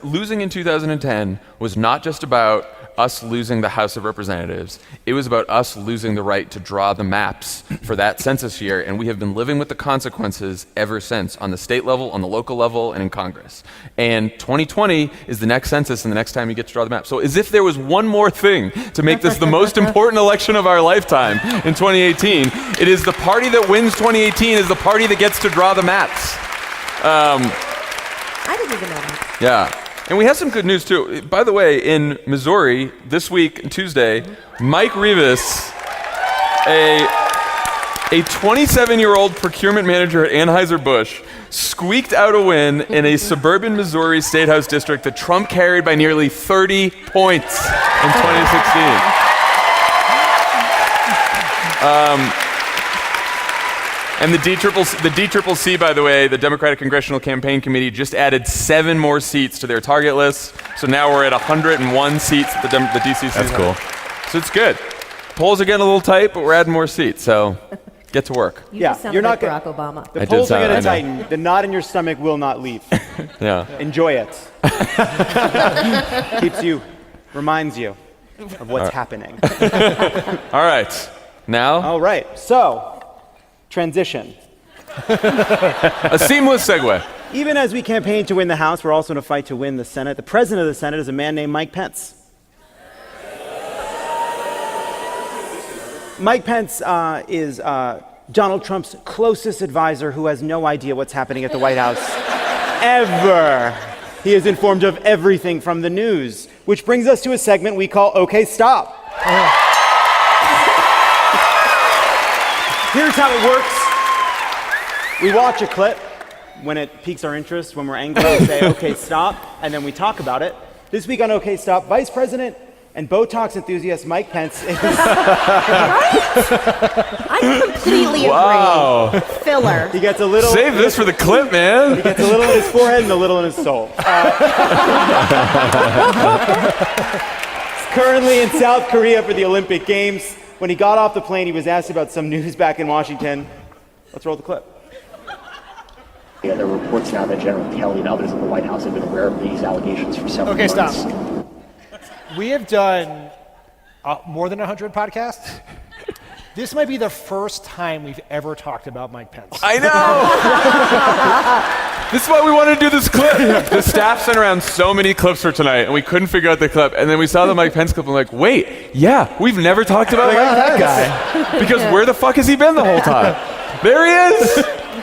Speaker 1: Losing in 2010 was not just about us losing the House of Representatives. It was about us losing the right to draw the maps for that census year, and we have been living with the consequences ever since on the state level, on the local level, and in Congress. And 2020 is the next census and the next time you get to draw the map. So as if there was one more thing to make this the most important election of our lifetime in 2018, it is the party that wins 2018 is the party that gets to draw the maps.
Speaker 5: I didn't even know that.
Speaker 1: Yeah. And we have some good news, too. By the way, in Missouri, this week, Tuesday, Mike Rivas, a 27-year-old procurement manager at Anheuser-Busch, squeaked out a win in a suburban Missouri State House district that Trump carried by nearly 30 points in 2016. And the DCCC, by the way, the Democratic Congressional Campaign Committee, just added 7 more seats to their target list. So now we're at 101 seats that the DCCC.
Speaker 3: That's cool.
Speaker 1: So it's good. Polls are getting a little tight, but we're adding more seats. So get to work.
Speaker 5: You just sounded like Barack Obama.
Speaker 4: The polls are going to tighten. The knot in your stomach will not leave.
Speaker 1: Yeah.
Speaker 4: Enjoy it. Reminds you of what's happening.
Speaker 1: All right. Now?
Speaker 4: All right. So, transition.
Speaker 1: A seamless segue.
Speaker 4: Even as we campaign to win the House, we're also in a fight to win the Senate. The president of the Senate is a man named Mike Pence. Mike Pence is Donald Trump's closest advisor who has no idea what's happening at the White House ever. He is informed of everything from the news, which brings us to a segment we call OK Stop. Here's how it works. We watch a clip. When it piques our interest, when we're angry, we say, OK, stop, and then we talk about it. This week on OK, Stop, Vice President and Botox enthusiast Mike Pence is...
Speaker 5: I completely agree.
Speaker 1: Wow.
Speaker 5: Filler.
Speaker 4: He gets a little...
Speaker 1: Save this for the clip, man.
Speaker 4: He gets a little in his forehead and a little in his soul. He's currently in South Korea for the Olympic Games. When he got off the plane, he was asked about some news back in Washington. Let's roll the clip.
Speaker 7: Yeah, there are reports now that General Kelly and others in the White House have been aware of these allegations for several months.
Speaker 6: Okay, stop. We have done more than 100 podcasts. This might be the first time we've ever talked about Mike Pence.
Speaker 1: I know! This is why we wanted to do this clip. The staff sent around so many clips for tonight, and we couldn't figure out the clip. And then we saw the Mike Pence clip, and we're like, wait, yeah, we've never talked about that guy. Because where the fuck has he been the whole time? There he is!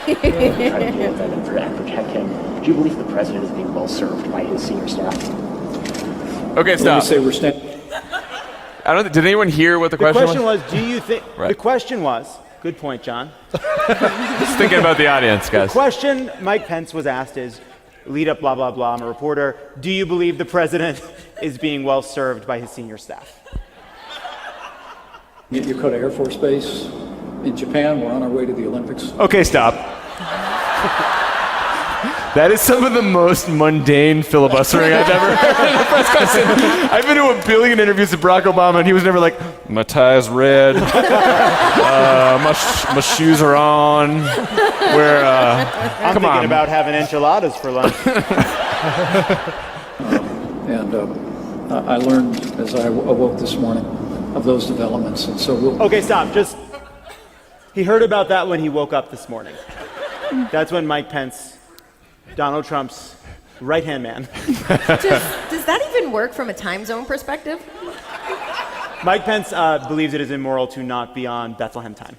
Speaker 7: And protect him. Do you believe the president is being well served by his senior staff?
Speaker 1: Okay, stop. Did anyone hear what the question was?
Speaker 4: Do you think...
Speaker 1: Right.
Speaker 4: The question was... Good point, John.
Speaker 1: Just thinking about the audience, guys.
Speaker 4: The question Mike Pence was asked is, lead up, blah, blah, blah, I'm a reporter. Do you believe the president is being well served by his senior staff?
Speaker 8: Yokota Air Force Base in Japan. We're on our way to the Olympics.
Speaker 3: Okay, stop. That is some of the most mundane filibustering I've ever heard in a press conference. I've been to a billion interviews with Barack Obama, and he was never like, my tie's red, my shoes are on.
Speaker 4: I'm
Speaker 3: come
Speaker 4: thinking
Speaker 3: on.
Speaker 4: about having enchiladas for lunch.
Speaker 8: I learned as I awoke this morning of those developments, and so we'll...
Speaker 4: Okay, stop. He heard about that when he woke up this morning. That's when Mike Pence, Donald Trump's right-hand man.
Speaker 5: Does that even work from a time zone perspective?
Speaker 4: Mike Pence believes it is immoral to not be on Bethlehem time.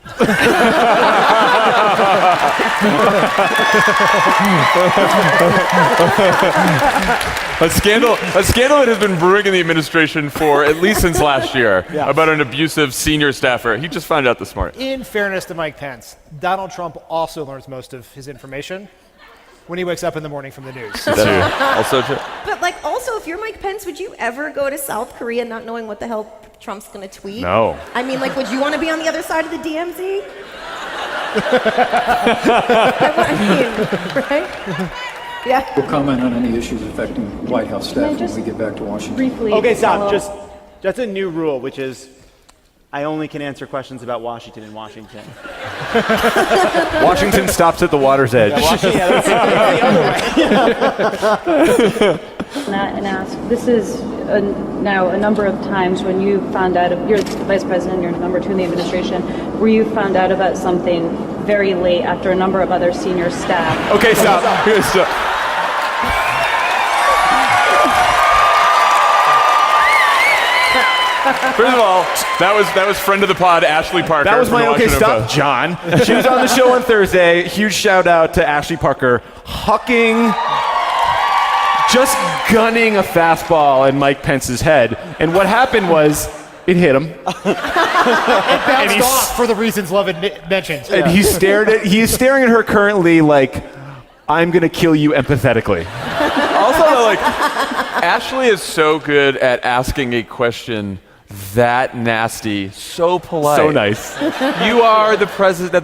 Speaker 1: A scandal that has been brewing in the administration for at least since last year about an abusive senior staffer. He just found out this morning.
Speaker 6: In fairness to Mike Pence, Donald Trump also learns most of his information when he wakes up in the morning from the news.
Speaker 1: Also true.
Speaker 5: But also, if you're Mike Pence, would you ever go to South Korea not knowing what the hell Trump's going to tweet?
Speaker 3: No.
Speaker 5: I mean, would you want to be on the other side of the DMZ? Right? Yeah.
Speaker 8: We'll comment on any issues affecting White House staff when we get back to Washington.
Speaker 9: Briefly.
Speaker 4: Okay, stop. That's a new rule, which is I only can answer questions about Washington in Washington.
Speaker 3: Washington stops at the water's edge.
Speaker 4: That's the other way.
Speaker 9: And ask, this is now a number of times when you found out, you're the vice president, you're number 2 in the administration, where you found out about something very late after a number of other senior staff.
Speaker 3: Okay, stop. Stop.
Speaker 1: First of all, that was friend of the pod, Ashley Parker.
Speaker 3: That was
Speaker 1: from
Speaker 3: my
Speaker 1: the
Speaker 3: okay,
Speaker 1: Washington
Speaker 3: stop,
Speaker 1: Post.
Speaker 3: John. She was on the show on Thursday. Huge shout out to Ashley Parker, just gunning a fastball in Mike Pence's head. And what happened was, it hit him.
Speaker 6: It bounced off for the reasons Lovett mentioned.
Speaker 3: And he's staring at her currently like, I'm gonna kill you empathetically.
Speaker 1: Also, Ashley is so good at asking a question that nasty, so polite.
Speaker 3: So nice.
Speaker 1: You are the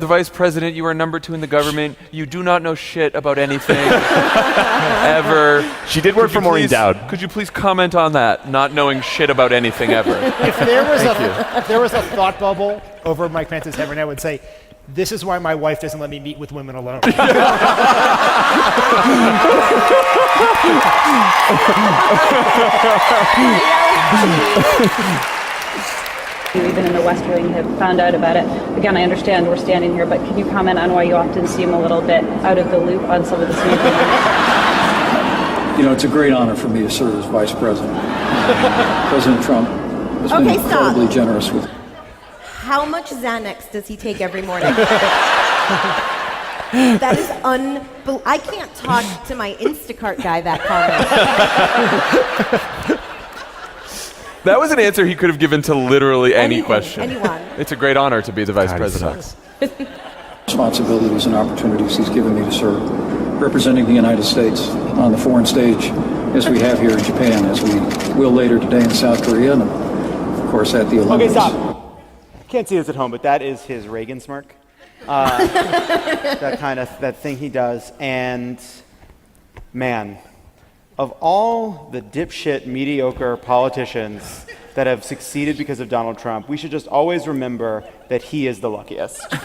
Speaker 1: vice president. You are number 2 in the government. You do not know shit about anything ever.
Speaker 3: She did work for Maureen Dowd.
Speaker 1: Could you please comment on that? Not knowing shit about anything ever.
Speaker 6: If there was a thought bubble over Mike Pence's head right now, I would say, this is why my wife doesn't let me meet with women alone.
Speaker 9: You, even in the West Wing, have found out about it. Again, I understand we're standing here, but can you comment on why you often seem a little bit out of the loop on some of the senior things?
Speaker 8: It's a great honor for me to serve as vice president. President Trump has been incredibly generous with...
Speaker 5: How much Xanax does he take every morning? That is unbelievable. I can't talk to my Instacart guy that comment.
Speaker 1: That was an answer he could have given to literally any question.
Speaker 5: Anyone.
Speaker 1: It's a great honor to be the vice president.
Speaker 8: responsibilities and opportunities he's given me to serve, representing the United States on the foreign stage, as we have here in Japan, as we will later today in South Korea, and of course at the Olympics.
Speaker 4: Okay, stop. Can't see this at home, but that is his Reagan smirk. That thing he does. And man, of all the dipshit, mediocre politicians that have succeeded because of Donald Trump, we should just always remember that he is the luckiest. He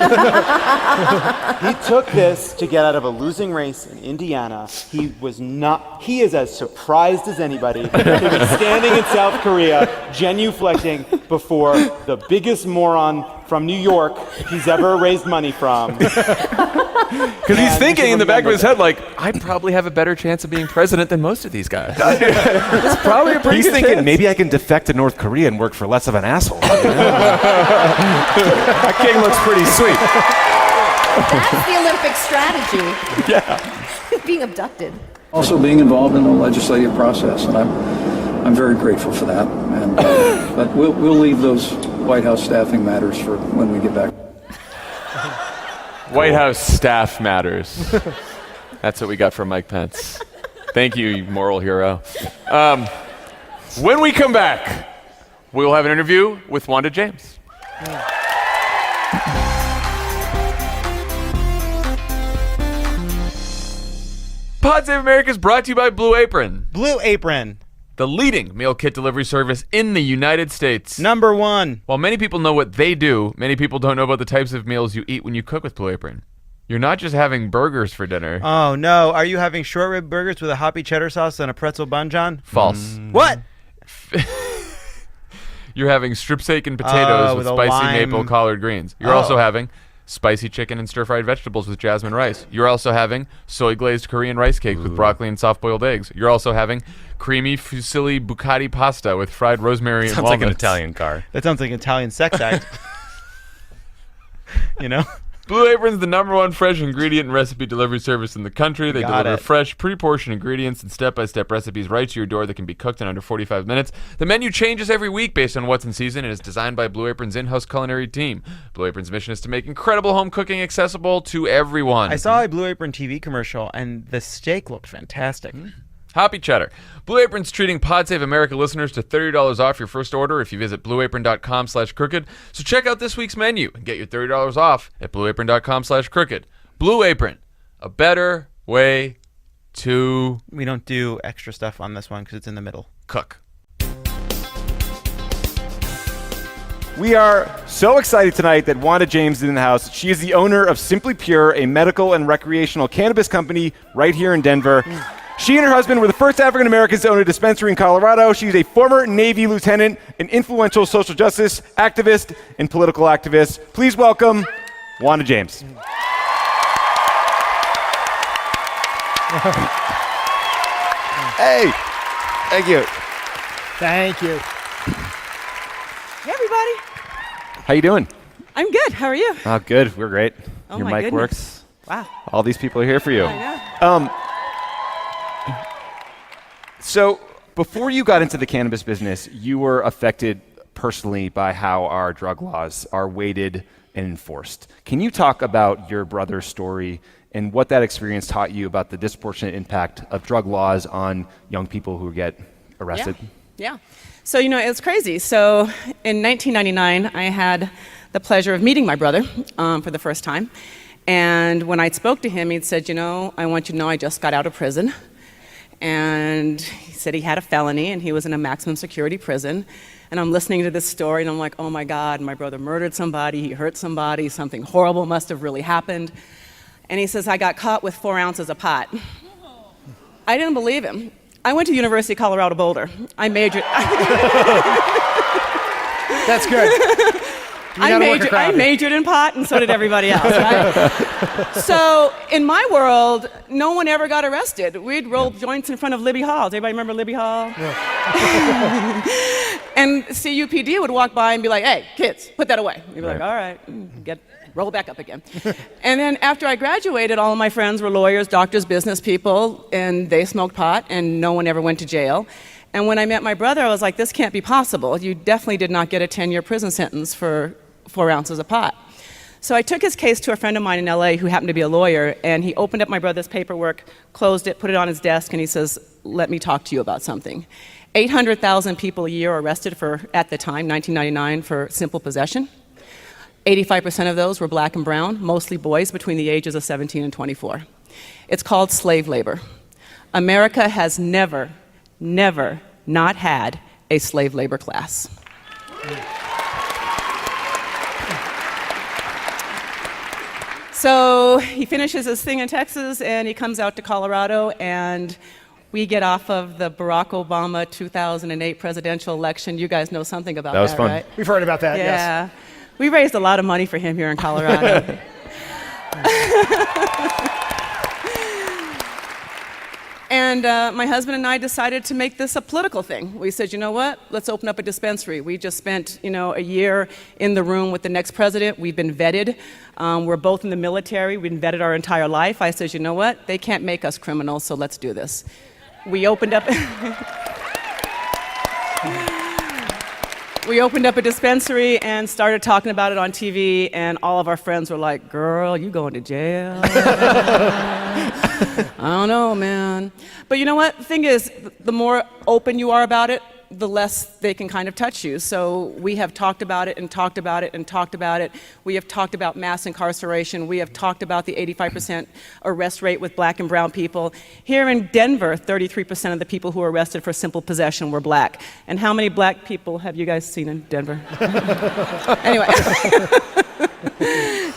Speaker 4: took this to get out of a losing race in Indiana. He is as surprised as anybody to be standing in South Korea, genuflecting before the biggest moron from New York he's ever raised money from.
Speaker 1: Because he's thinking in the back of his head, I probably have a better chance of being president than most of these guys. That's probably a pretty
Speaker 3: He's
Speaker 1: good
Speaker 3: thinking,
Speaker 1: chance.
Speaker 3: maybe I can defect to North Korea and work for less of an asshole. That king looks pretty sweet.
Speaker 5: That's the Olympic strategy. Yeah. Being abducted.
Speaker 8: Also being involved in the legislative process, and I'm very grateful for that. And but we'll leave those White House staffing matters for when we get back.
Speaker 1: White House staff matters. That's what we got from Mike Pence. Thank you, you moral hero. When we come back, we'll have an interview with Wanda James. Pod Save America is brought to you by Blue Apron,
Speaker 2: Blue Apron,
Speaker 1: the leading meal kit delivery service in the United States.
Speaker 2: #1.
Speaker 1: While many people know what they do, many people don't know about the types of meals you eat when you cook with Blue Apron. You're not just having burgers for dinner.
Speaker 2: Oh, no. Are you having short rib burgers with a hoppy cheddar sauce and a pretzel bun, John?
Speaker 1: False.
Speaker 2: What?
Speaker 1: You're having strip steak and potatoes with
Speaker 2: with a
Speaker 1: spicy
Speaker 2: lime.
Speaker 1: maple collard greens. You're also having spicy chicken and stir-fried vegetables with jasmine rice. You're also having soy-glazed Korean rice cakes with broccoli and soft-boiled eggs. You're also having creamy fusilli bucati pasta with fried rosemary and
Speaker 3: Sounds
Speaker 1: walnuts.
Speaker 3: like an Italian car.
Speaker 2: That sounds like an Italian sex act. You know?
Speaker 1: Blue Apron's the #1 fresh ingredient and recipe delivery service in the country. They
Speaker 2: Got
Speaker 1: deliver
Speaker 2: it.
Speaker 1: fresh, pre-portioned ingredients and step-by-step recipes right to your door that can be cooked in under 45 minutes. The menu changes every week based on what's in season and is designed by Blue Apron's in-house culinary team. Blue Apron's mission is to make incredible home cooking accessible to everyone.
Speaker 2: I saw a Blue Apron TV commercial, and the steak looked fantastic.
Speaker 1: Hoppy cheddar. Blue Apron's treating Pod Save America listeners to $30 off your first order if you visit blueapron.com/crooked. So check out this week's menu and get your $30 off at blueapron.com/crooked. Blue Apron, a better way to
Speaker 2: We don't do extra stuff on this one because it's in the middle.
Speaker 1: cook.
Speaker 3: We are so excited tonight that Wanda James is in the house. She is the owner of Simply Pure, a medical and recreational cannabis company right here in Denver. She and her husband were the first African Americans to own a dispensary in Colorado. She's a former Navy lieutenant, an influential social justice activist, and political activist. Please welcome Wanda James. Hey, thank you.
Speaker 6: Thank you.
Speaker 10: Hey, everybody.
Speaker 3: How you doing?
Speaker 10: I'm good. How are you?
Speaker 3: Oh, good. We're great.
Speaker 10: Oh,
Speaker 3: Your
Speaker 10: my
Speaker 3: mic
Speaker 10: goodness.
Speaker 3: works.
Speaker 10: Wow.
Speaker 3: All these people are here for you.
Speaker 10: I know.
Speaker 3: So before you got into the cannabis business, you were affected personally by how our drug laws are weighted and enforced. Can you talk about your brother's story and what that experience taught you about the disproportionate impact of drug laws on young people who get arrested?
Speaker 10: Yeah. So, it's crazy. So in 1999, I had the pleasure of meeting my brother for the first time. And when I spoke to him, he'd said, I want you to know I just got out of prison. And he said he had a felony and he was in a maximum security prison. And I'm listening to this story and I'm like, oh my God, my brother murdered somebody, he hurt somebody, something horrible must have really happened. And he says, I got caught with 4 ounces of pot. I didn't believe him. I went to University of Colorado Boulder. I majored.
Speaker 6: That's good.
Speaker 10: I majored in pot, and so did everybody else, right? So in my world, no one ever got arrested. We'd roll joints in front of Libby Hall. Does anybody remember Libby Hall? Yeah. And CUPD would walk by and be like, hey, kids, put that away. We'd be like, all right, roll back up again. And then after I graduated, all of my friends were lawyers, doctors, business people, and they smoked pot, and no one ever went to jail. And when I met my brother, I was like, this can't be possible. You definitely did not get a 10-year prison sentence for 4 ounces of pot. So I took his case to a friend of mine in LA who happened to be a lawyer, and he opened up my brother's paperwork, closed it, put it on his desk, and he says, let me talk to you about something. 800,000 people a year are arrested for, at the time, 1999, for simple possession. 85% of those were black and brown, mostly boys between the ages of 17 and 24. It's called slave labor. America has never not had a slave labor class. So he finishes his thing in Texas and he comes out to Colorado, and we get off of the Barack Obama 2008 presidential election. You guys know something about that,
Speaker 3: That was fun.
Speaker 10: right?
Speaker 6: We've heard about that, yes.
Speaker 10: Yeah. We raised a lot of money for him here in Colorado. And my husband and I decided to make this a political thing. We said, you know what? Let's open up a dispensary. We just spent, a year in the room with the next president. We've been vetted. We're both in the military. We've been vetted our entire life. I said, you know what? They can't make us criminals, so let's do this. We opened up... We opened up a dispensary and started talking about it on TV, and all of our friends were like, girl, you going to jail? I don't know, man. But you know what? The thing is, the more open you are about it, the less they can kind of touch you. So we have talked about it and talked about it and talked about it. We have talked about mass incarceration. We have talked about the 85% arrest rate with black and brown people. Here in Denver, 33% of the people who were arrested for simple possession were black. And how many black people have you guys seen in Denver? Anyway.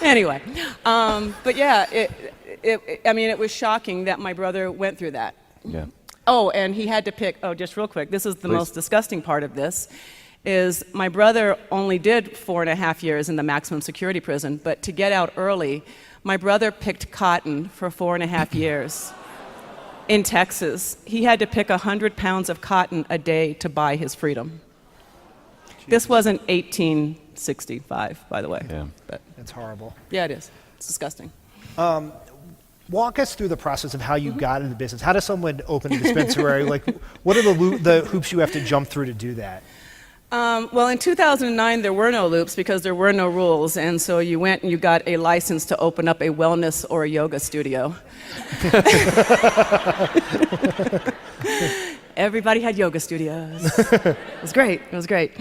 Speaker 10: Anyway. But yeah, it was shocking that my brother went through that.
Speaker 3: Yeah.
Speaker 10: Oh, and he had to pick, just real quick, this is the most disgusting part of this, is my brother only did 4.5 years in the maximum security prison, but to get out early, my brother picked cotton for 4.5 years in Texas. He had to pick 100 pounds of cotton a day to buy his freedom. Jesus. This wasn't 1865, by the way.
Speaker 3: Yeah.
Speaker 10: But
Speaker 6: it's horrible.
Speaker 10: Yeah, it is. It's disgusting.
Speaker 6: Walk us through the process of how you got into the business. How does someone open a dispensary? Like, what are the hoops you have to jump through to do that?
Speaker 10: Well, in 2009, there were no loops because there were no rules, and so you went and you got a license to open up a wellness or a yoga studio. Everybody had yoga studios. It was great. It was great.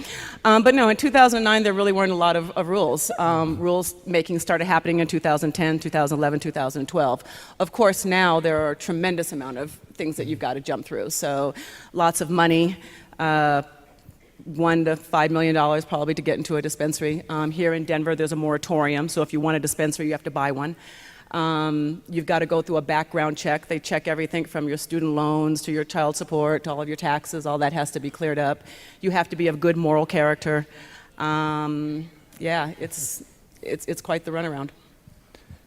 Speaker 10: But no, in 2009, there really weren't a lot of rules. Rules making started happening in 2010, 2011, 2012. Of course, now there are a tremendous amount of things that you've got to jump through. So lots of money, $1 to $5 million probably to get into a dispensary. Here in Denver, there's a moratorium. So if you want a dispensary, you have to buy one. You've got to go through a background check. They check everything from your student loans to your child support to all of your taxes. All that has to be cleared up. You have to be of good moral character. It's quite the runaround.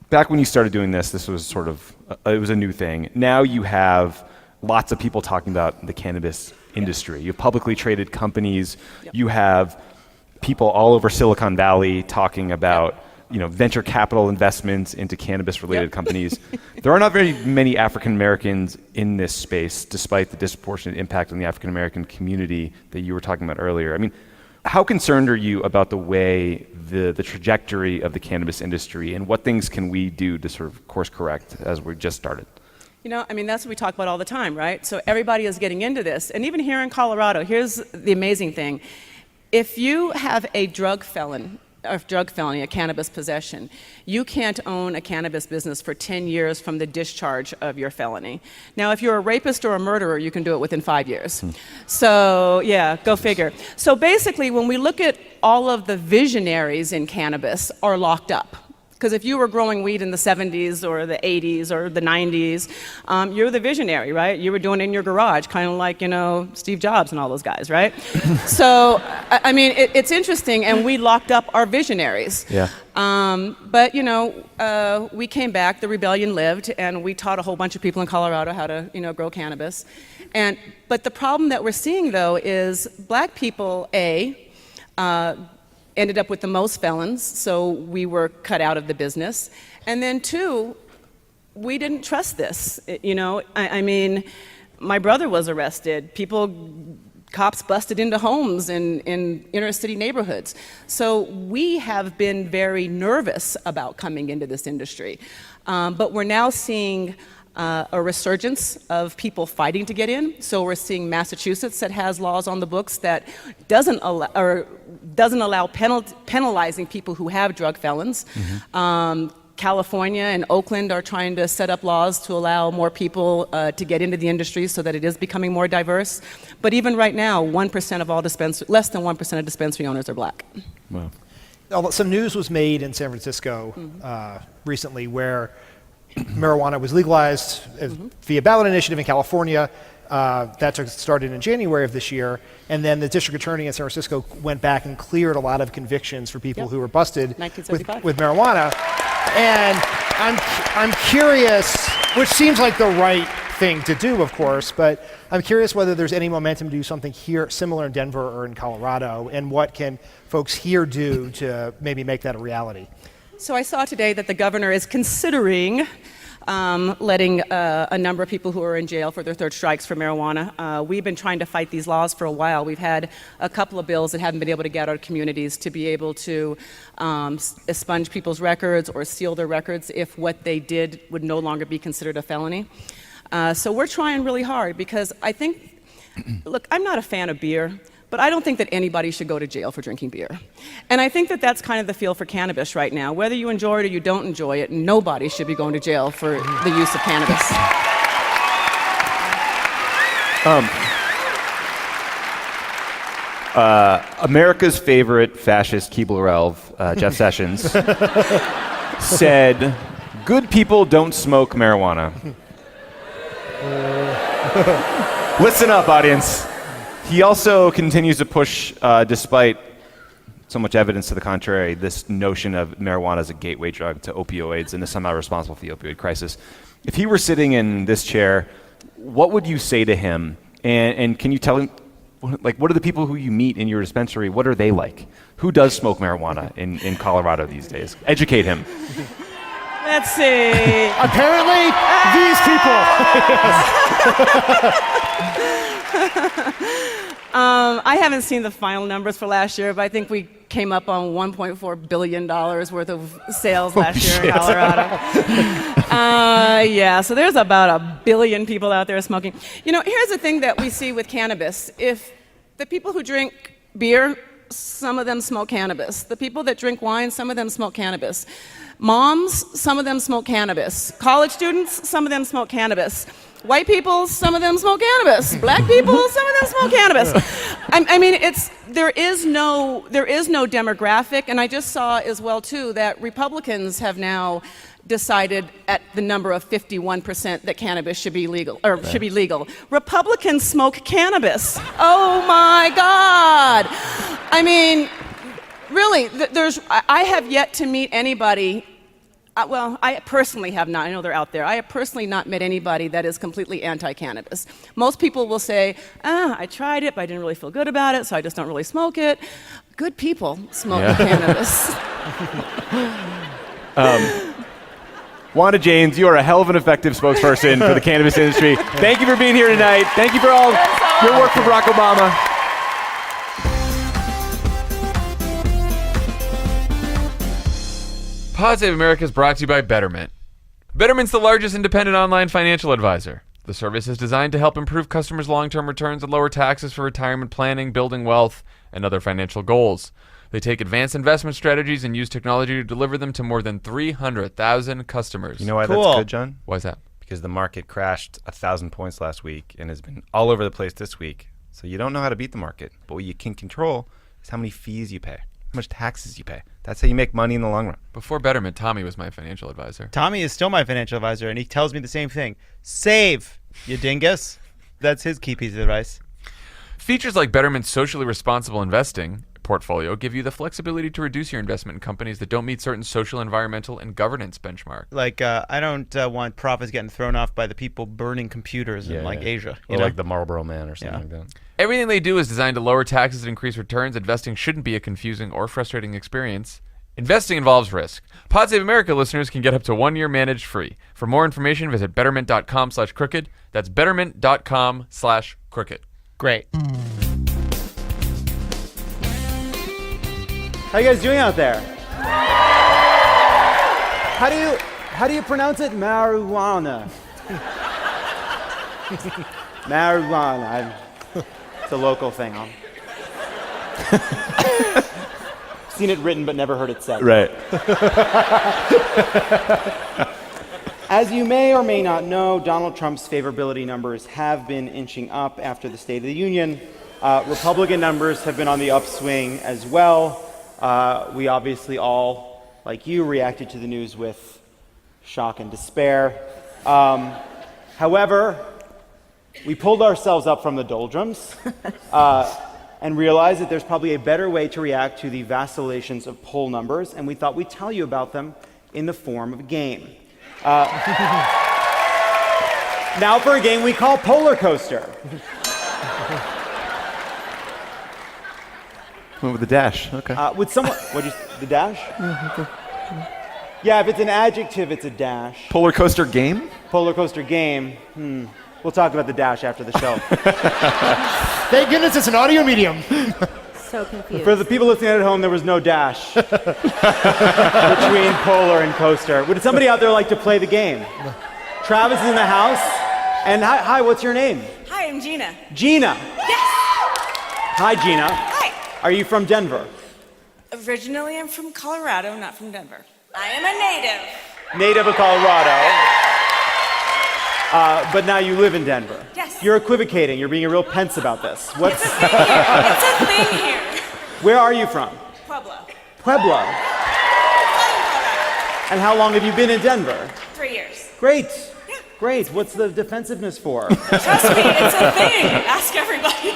Speaker 3: Back when you started doing this was sort of, it was a new thing. Now you have lots of people talking about the cannabis industry. You have publicly traded companies.
Speaker 10: Yep.
Speaker 3: You have people all over Silicon Valley talking about venture capital investments into cannabis-related companies. There are not very many African Americans in this space, despite the disproportionate impact on the African American community that you were talking about earlier. I mean, how concerned are you about the way the trajectory of the cannabis industry, and what things can we do to sort of course correct as we just started?
Speaker 10: That's what we talk about all the time, right? So everybody is getting into this. And even here in Colorado, here's the amazing thing. If you have a drug felony, a cannabis possession, you can't own a cannabis business for 10 years from the discharge of your felony. Now, if you're a rapist or a murderer, you can do it within 5 years. So, yeah, go figure. So basically, when we look at all of the visionaries in cannabis are locked up. Because if you were growing weed in the 70s or the 80s or the 90s, you're the visionary, right? You were doing it in your garage, kind of like, Steve Jobs and all those guys, right? So, it's interesting, and we locked up our visionaries.
Speaker 3: Yeah.
Speaker 10: But, we came back, the rebellion lived, and we taught a whole bunch of people in Colorado how to, grow cannabis. But the problem that we're seeing, though, is black people, ended up with the most felons, so we were cut out of the business. And then 2, we didn't trust this. My brother was arrested. Cops busted into homes in inner city neighborhoods. So we have been very nervous about coming into this industry. But we're now seeing a resurgence of people fighting to get in. So we're seeing Massachusetts that has laws on the books that doesn't allow penalizing people who have drug felons. Mm-hmm. California and Oakland are trying to set up laws to allow more people to get into the industry so that it is becoming more diverse. But even right now, less than 1% of dispensary owners are black.
Speaker 3: Wow.
Speaker 6: Some news was made in San Francisco recently where marijuana was legalized via ballot initiative in California. That started in January of this year, and then the district attorney in San Francisco went back and cleared a lot of convictions for people who were busted with marijuana. And I'm curious, which seems like the right thing to do, of course, but I'm curious whether there's any momentum to do something here similar in Denver or in Colorado, and what can folks here do to maybe make that a reality?
Speaker 10: So I saw today that the governor is considering letting a number of people who are in jail for their third strikes for marijuana. We've been trying to fight these laws for a while. We've had a couple of bills that haven't been able to get out of communities to be able to expunge people's records or seal their records if what they did would no longer be considered a felony. So we're trying really hard because I think Look, I'm not a fan of beer, but I don't think that anybody should go to jail for drinking beer. And I think that that's kind of the feel for cannabis right now. Whether you enjoy it or you don't enjoy it, nobody should be going to jail for the use of cannabis.
Speaker 3: America's favorite fascist Keebler elf, Jeff Sessions, said, "Good people don't smoke marijuana." Listen up, audience. He also continues to push, despite so much evidence to the contrary, this notion of marijuana as a gateway drug to opioids and is somehow responsible for the opioid crisis. If he were sitting in this chair, what would you say to him? And can you tell him, like, what are the people who you meet in your dispensary, what are they like? Who does smoke marijuana in Colorado these days? Educate him.
Speaker 10: Let's see.
Speaker 6: Apparently, these people.
Speaker 10: I haven't seen the final numbers for last year, but I think we came up on $1.4 billion worth of sales last year in Colorado. Yeah, so there's about 1 billion people out there smoking. You know, here's the thing that we see with cannabis. If the people who drink beer, some of them smoke cannabis. The people that drink wine, some of them smoke cannabis. Moms, some of them smoke cannabis. College students, some of them smoke cannabis. White people, some of them smoke cannabis. Black people, some of them smoke cannabis. I mean, there is no demographic, and I just saw as well too that Republicans have now decided at the number of 51% that cannabis should be legal, or should be legal. Republicans smoke cannabis. Oh my God! I mean, really, I have yet to meet anybody. Well, I personally have not. I know they're out there. I have personally not met anybody that is completely anti-cannabis. Most people will say, I tried it, but I didn't really feel good about it, so I just don't really smoke it. Good people smoke cannabis.
Speaker 3: Wanda James, you are a hell of an effective spokesperson for the cannabis industry. Thank you for being here tonight. Thank you for all your work for Barack Obama.
Speaker 1: Pod Save America is brought to you by Betterment. Betterment's the largest independent online financial advisor. The service is designed to help improve customers' long-term returns and lower taxes for retirement planning, building wealth, and other financial goals. They take advanced investment strategies and use technology to deliver them to more than 300,000 customers.
Speaker 3: You know why that's good, John?
Speaker 1: Why is that?
Speaker 3: Because the market crashed 1,000 points last week and has been all over the place this week. So you don't know how to beat the market. But what you can control is how many fees you pay, how much taxes you pay. That's how you make money in the long run.
Speaker 1: Before Betterment, Tommy was my financial advisor.
Speaker 2: Tommy is still my financial advisor, and he tells me the same thing. Save, you dingus. That's his key piece of advice.
Speaker 1: Features like Betterment's socially responsible investing portfolio give you the flexibility to reduce your investment in companies that don't meet certain social, environmental, and governance benchmarks.
Speaker 2: Like, I don't want profits getting thrown off by the people burning computers in, Asia.
Speaker 3: Or like the Marlboro Man or something like that.
Speaker 1: Everything they do is designed to lower taxes and increase returns. Investing shouldn't be a confusing or frustrating experience. Investing involves risk. Pod Save America listeners can get up to 1 year managed free. For more information, visit betterment.com/crooked. That's betterment.com/crooked.
Speaker 2: Great.
Speaker 4: How you guys doing out there? How do you pronounce it? Marijuana. Marijuana. It's a local thing. Seen it written but never heard it said.
Speaker 3: Right.
Speaker 4: As you may or may not know, Donald Trump's favorability numbers have been inching up after the State of the Union. Republican numbers have been on the upswing as well. We obviously all, like you, reacted to the news with shock and despair. However, we pulled ourselves up from the doldrums and realized that there's probably a better way to react to the vacillations of poll numbers, and we thought we'd tell you about them in the form of a game. Now for a game we call Polar Coaster.
Speaker 3: Went with the dash. Okay.
Speaker 4: Would someone... the dash? Yeah, if it's an adjective, it's a dash.
Speaker 3: Polar coaster game?
Speaker 4: Polar coaster game. We'll talk about the dash after the show.
Speaker 6: Thank goodness it's an audio medium.
Speaker 5: So confused.
Speaker 4: For the people listening at home, there was no dash between polar and coaster. Would somebody out there like to play the game? Travis is in the house. And hi, what's your name?
Speaker 11: Hi,
Speaker 10: I'm Gina.
Speaker 4: Gina.
Speaker 10: Yes.
Speaker 4: Hi, Gina.
Speaker 10: Hi.
Speaker 4: Are you from Denver?
Speaker 10: Originally, I'm from Colorado, not from Denver. I am a native.
Speaker 4: Native of Colorado. But now you live in Denver.
Speaker 10: Yes.
Speaker 4: You're equivocating. You're being a real pensive about this. What's?
Speaker 10: It's a thing here.
Speaker 4: Where are you from?
Speaker 10: Pueblo.
Speaker 4: Pueblo. And how long have you been in Denver?
Speaker 10: 3 years.
Speaker 4: Great.
Speaker 10: Yeah.
Speaker 4: Great. What's the defensiveness for?
Speaker 10: Trust me, it's a thing. Ask everybody.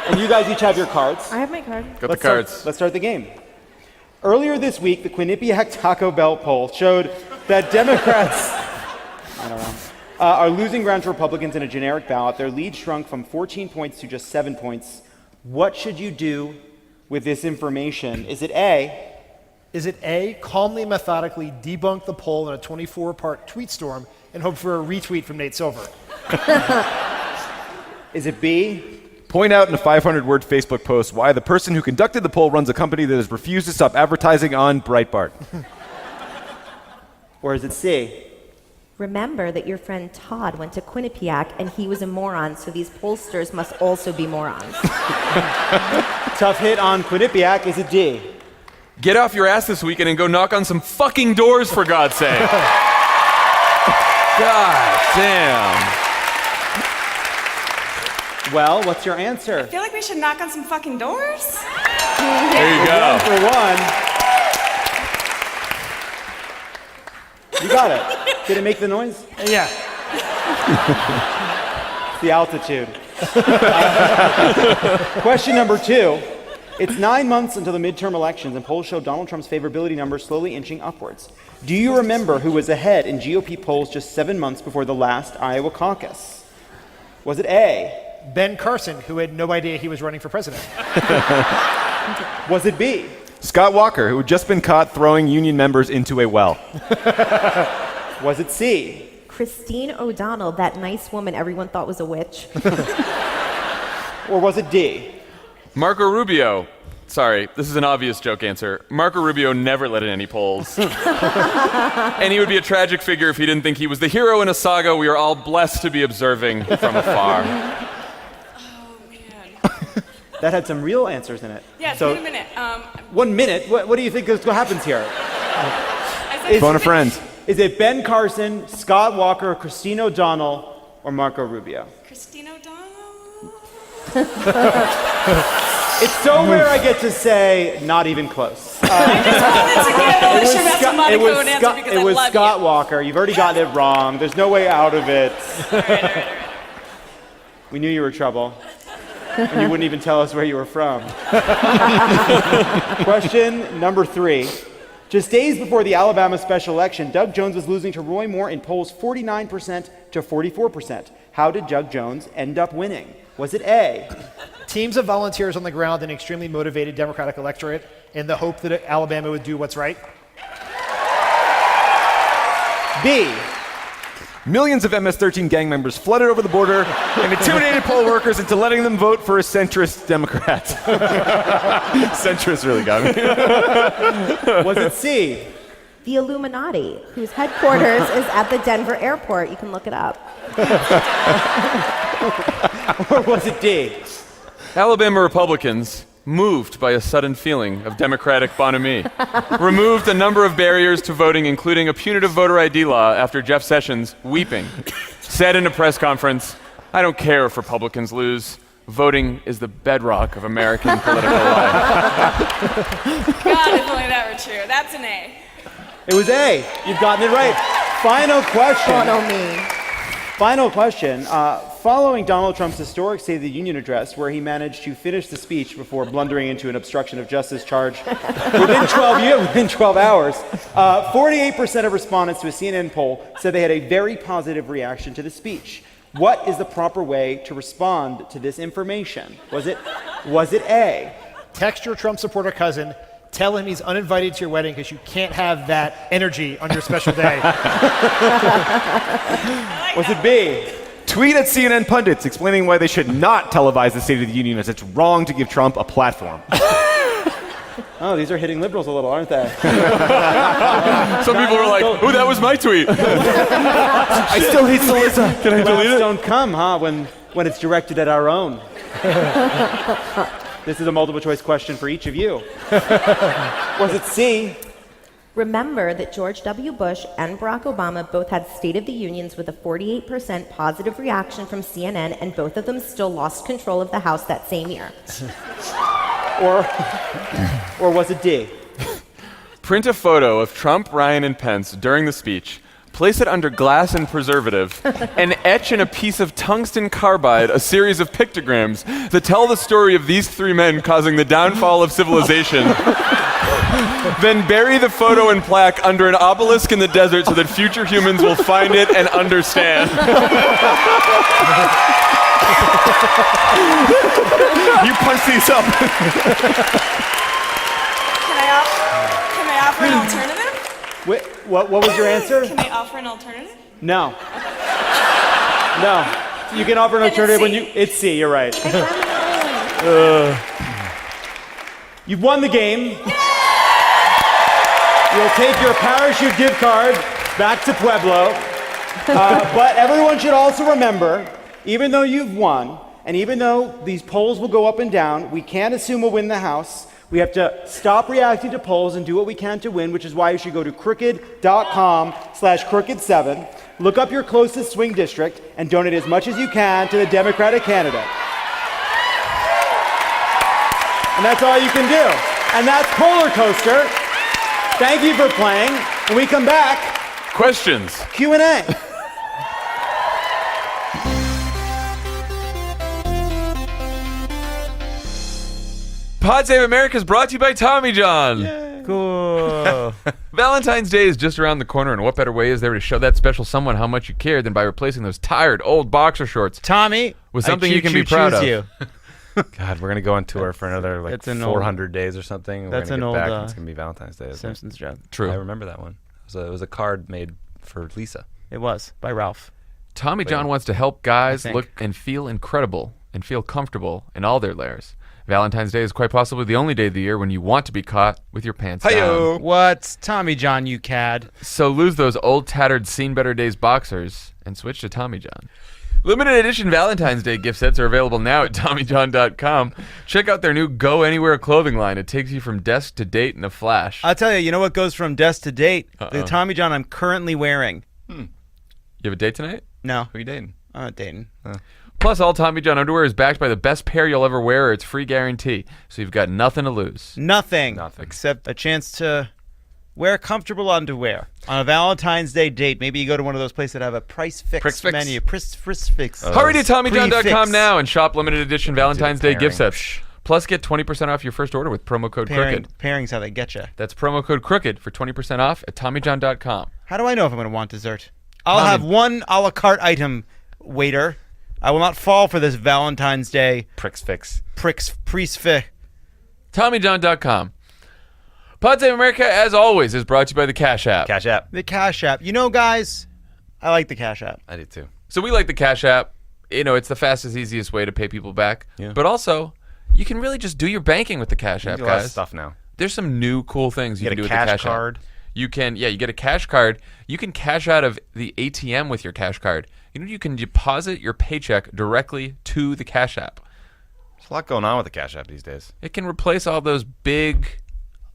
Speaker 4: And you guys each have your cards.
Speaker 5: I have my card.
Speaker 1: Got the cards.
Speaker 4: Let's start the game. Earlier this week, the Quinnipiac Taco Bell poll showed that Democrats are losing ground to Republicans in a generic ballot. Their lead shrunk from 14 points to just 7 points. What should you do with this information? Is it A?
Speaker 6: Is it A, calmly, methodically debunk the poll in a 24-part tweet storm and hope for a retweet from Nate Silver?
Speaker 4: Is it B?
Speaker 3: Point out in a 500-word Facebook post why the person who conducted the poll runs a company that has refused to stop advertising on Breitbart.
Speaker 4: Or is it C?
Speaker 5: Remember that your friend Todd went to Quinnipiac and he was a moron, so these pollsters must also be morons.
Speaker 4: Tough hit on Quinnipiac. Is it D?
Speaker 1: Get off your ass this weekend and go knock on some fucking doors, for God's sake. God damn.
Speaker 4: Well, what's your answer?
Speaker 10: I feel like we should knock on some fucking doors.
Speaker 1: There you go.
Speaker 4: For one. You got it. Did it make the noise?
Speaker 6: Yeah.
Speaker 4: It's the altitude. Question number 2. It's 9 months until the midterm elections, and polls show Donald Trump's favorability numbers slowly inching upwards. Do you remember who was ahead in GOP polls just 7 months before the last Iowa caucus? Was it A?
Speaker 6: Ben Carson, who had no idea he was running for president.
Speaker 4: Was it B?
Speaker 3: Scott Walker, who had just been caught throwing union members into a well.
Speaker 4: Was it C?
Speaker 5: Christine O'Donnell, that nice woman everyone thought was a witch.
Speaker 4: Or was it D?
Speaker 1: Marco Rubio. Sorry, this is an obvious joke answer. Marco Rubio never led in any polls. And he would be a tragic figure if he didn't think he was the hero in a saga we are all blessed to be observing from afar.
Speaker 10: Oh, man.
Speaker 4: That had some real answers in it.
Speaker 10: Yeah,
Speaker 4: So,
Speaker 10: wait a minute.
Speaker 4: 1 minute? What do you think what happens here?
Speaker 3: Phone a friend.
Speaker 4: Is it Ben Carson, Scott Walker, Christine O'Donnell, or Marco Rubio?
Speaker 10: Christine O'Donnell?
Speaker 4: It's so rare I get to say not even close.
Speaker 10: I just wanted to get a little Shabbat Monaco an answer because I love
Speaker 4: Scott
Speaker 10: you.
Speaker 4: Walker. You've already gotten it wrong. There's no way out of it.
Speaker 10: All right.
Speaker 4: We knew you were trouble. And you wouldn't even tell us where you were from. Question number 3. Just days before the Alabama special election, Doug Jones was losing to Roy Moore in polls 49% to 44%. How did Doug Jones end up winning? Was it A?
Speaker 6: Teams of volunteers on the ground, an extremely motivated Democratic electorate, in the hope that Alabama would do what's right.
Speaker 4: B.
Speaker 3: Millions of MS-13 gang members flooded over the border and intimidated poll workers into letting them vote for a centrist Democrat. Centrist really got me.
Speaker 4: Was it C?
Speaker 5: The Illuminati, whose headquarters is at the Denver airport. You can look it up.
Speaker 4: Or was it D?
Speaker 1: Alabama Republicans, moved by a sudden feeling of democratic bonhomie, removed a number of barriers to voting, including a punitive voter ID law after Jeff Sessions, weeping, said in a press conference, "I don't care if Republicans lose. Voting is the bedrock of American political life."
Speaker 10: God, if only that were true. That's an A.
Speaker 4: It was A. You've gotten it right. Final question.
Speaker 5: Don't know me.
Speaker 4: Final question. Following Donald Trump's historic State of the Union address, where he managed to finish the speech before blundering into an obstruction of justice charge within 12 hours, 48% of respondents to a CNN poll said they had a very positive reaction to the speech. What is the proper way to respond to this information? Was it A?
Speaker 6: Text your Trump supporter cousin. Tell him he's uninvited to your wedding because you can't have that energy on your special day.
Speaker 4: Was it B?
Speaker 3: Tweet at CNN pundits explaining why they should not televise the State of the Union, as it's wrong to give Trump a platform.
Speaker 4: Oh, these are hitting liberals a little, aren't they?
Speaker 1: Some people were like, "Ooh, that was my tweet."
Speaker 4: I still hate Salissa.
Speaker 1: Can I delete it?
Speaker 4: Don't come, huh? When it's directed at our own. This is a multiple choice question for each of you. Was it C?
Speaker 5: Remember that George W. Bush and Barack Obama both had State of the Unions with a 48% positive reaction from CNN, and both of them still lost control of the House that same year.
Speaker 4: Or was it D?
Speaker 1: Print a photo of Trump, Ryan, and Pence during the speech, place it under glass and preservative, and etch in a piece of tungsten carbide a series of pictograms that tell the story of these three men causing the downfall of civilization. Then bury the photo and plaque under an obelisk in the desert so that future humans will find it and understand. You punch these up.
Speaker 11: Can I offer an alternative?
Speaker 4: Wait, what was your answer?
Speaker 11: Can I offer an alternative?
Speaker 4: No. No. You can offer an alternative when you... It's C, you're right. You've won the game. You'll take your parachute gift card back to Pueblo. But everyone should also remember, even though you've won, and even though these polls will go up and down, we can't assume we'll win the House. We have to stop reacting to polls and do what we can to win, which is why you should go to crooked.com/crooked7, look up your closest swing district, and donate as much as you can to the Democratic candidate. And that's all you can do. And that's Polar Coaster. Thank you for playing. When we come back,
Speaker 1: Questions.
Speaker 4: Q&A.
Speaker 1: Pod Save America is brought to you by Tommy John.
Speaker 2: Cool.
Speaker 1: Valentine's Day is just around the corner, and what better way is there to show that special someone how much you care than by replacing those tired old boxer shorts
Speaker 2: Tommy,
Speaker 1: with something you can be proud of?
Speaker 2: You.
Speaker 3: God, we're gonna go on tour for another like
Speaker 2: It's an
Speaker 3: 400 days or something.
Speaker 2: That's
Speaker 3: we're
Speaker 2: an
Speaker 3: gonna
Speaker 2: old,
Speaker 3: get back and it's gonna be Valentine's Day. isn't it?
Speaker 2: Simpsons joke.
Speaker 1: True.
Speaker 3: I remember that one. It was a card made for Lisa.
Speaker 2: It was by Ralph.
Speaker 1: Tommy John wants to help guys
Speaker 2: think.
Speaker 1: look and feel incredible and feel comfortable in all their layers. Valentine's Day is quite possibly the only day of the year when you want to be caught with your pants down.
Speaker 2: What's Tommy John, you cad?
Speaker 1: So lose those old tattered Seen Better Days boxers and switch to Tommy John. Limited edition Valentine's Day gift sets are available now at TommyJohn.com. Check out their new Go Anywhere clothing line. It takes you from desk to date in a flash.
Speaker 2: I'll tell you, you know what goes from desk to date? The Tommy John I'm currently wearing.
Speaker 1: You have a date tonight?
Speaker 2: No.
Speaker 3: Who are you dating?
Speaker 2: I'm not dating.
Speaker 1: Plus, all Tommy John underwear is backed by the best pair you'll ever wear or its free guarantee. So you've got nothing to lose.
Speaker 2: Nothing. Except a chance to wear comfortable underwear on a Valentine's Day date. Maybe you go to one of those places that have a price fix menu. Price fix.
Speaker 1: Hurry to TommyJohn.com now and shop limited edition Valentine's Day gift sets. Plus, get 20% off your first order with promo code CROOKED.
Speaker 2: Pairing's how they get you.
Speaker 1: That's promo code CROOKED for 20% off at TommyJohn.com.
Speaker 2: How do I know if I'm going to want dessert? I'll have one a la carte item, waiter. I will not fall for this Valentine's Day.
Speaker 3: Prix Fix.
Speaker 1: TommyJohn.com. Pod Save America, as always, is brought to you by the Cash App.
Speaker 3: Cash App.
Speaker 2: The Cash App. You know, guys, I like the Cash App.
Speaker 3: I do too.
Speaker 1: So we like the Cash App. You know, it's the fastest, easiest way to pay people back.
Speaker 3: Yeah.
Speaker 1: But also, you can really just do your banking with the Cash App,
Speaker 3: You do a lot of
Speaker 1: guys.
Speaker 3: stuff now.
Speaker 1: There's some new cool things you can do with the Cash
Speaker 3: card.
Speaker 1: App. You can, you get a cash card. You can cash out of the ATM with your cash card. You know, you can deposit your paycheck directly to the Cash App.
Speaker 3: There's a lot going on with the Cash App these days.
Speaker 1: It can replace all those big,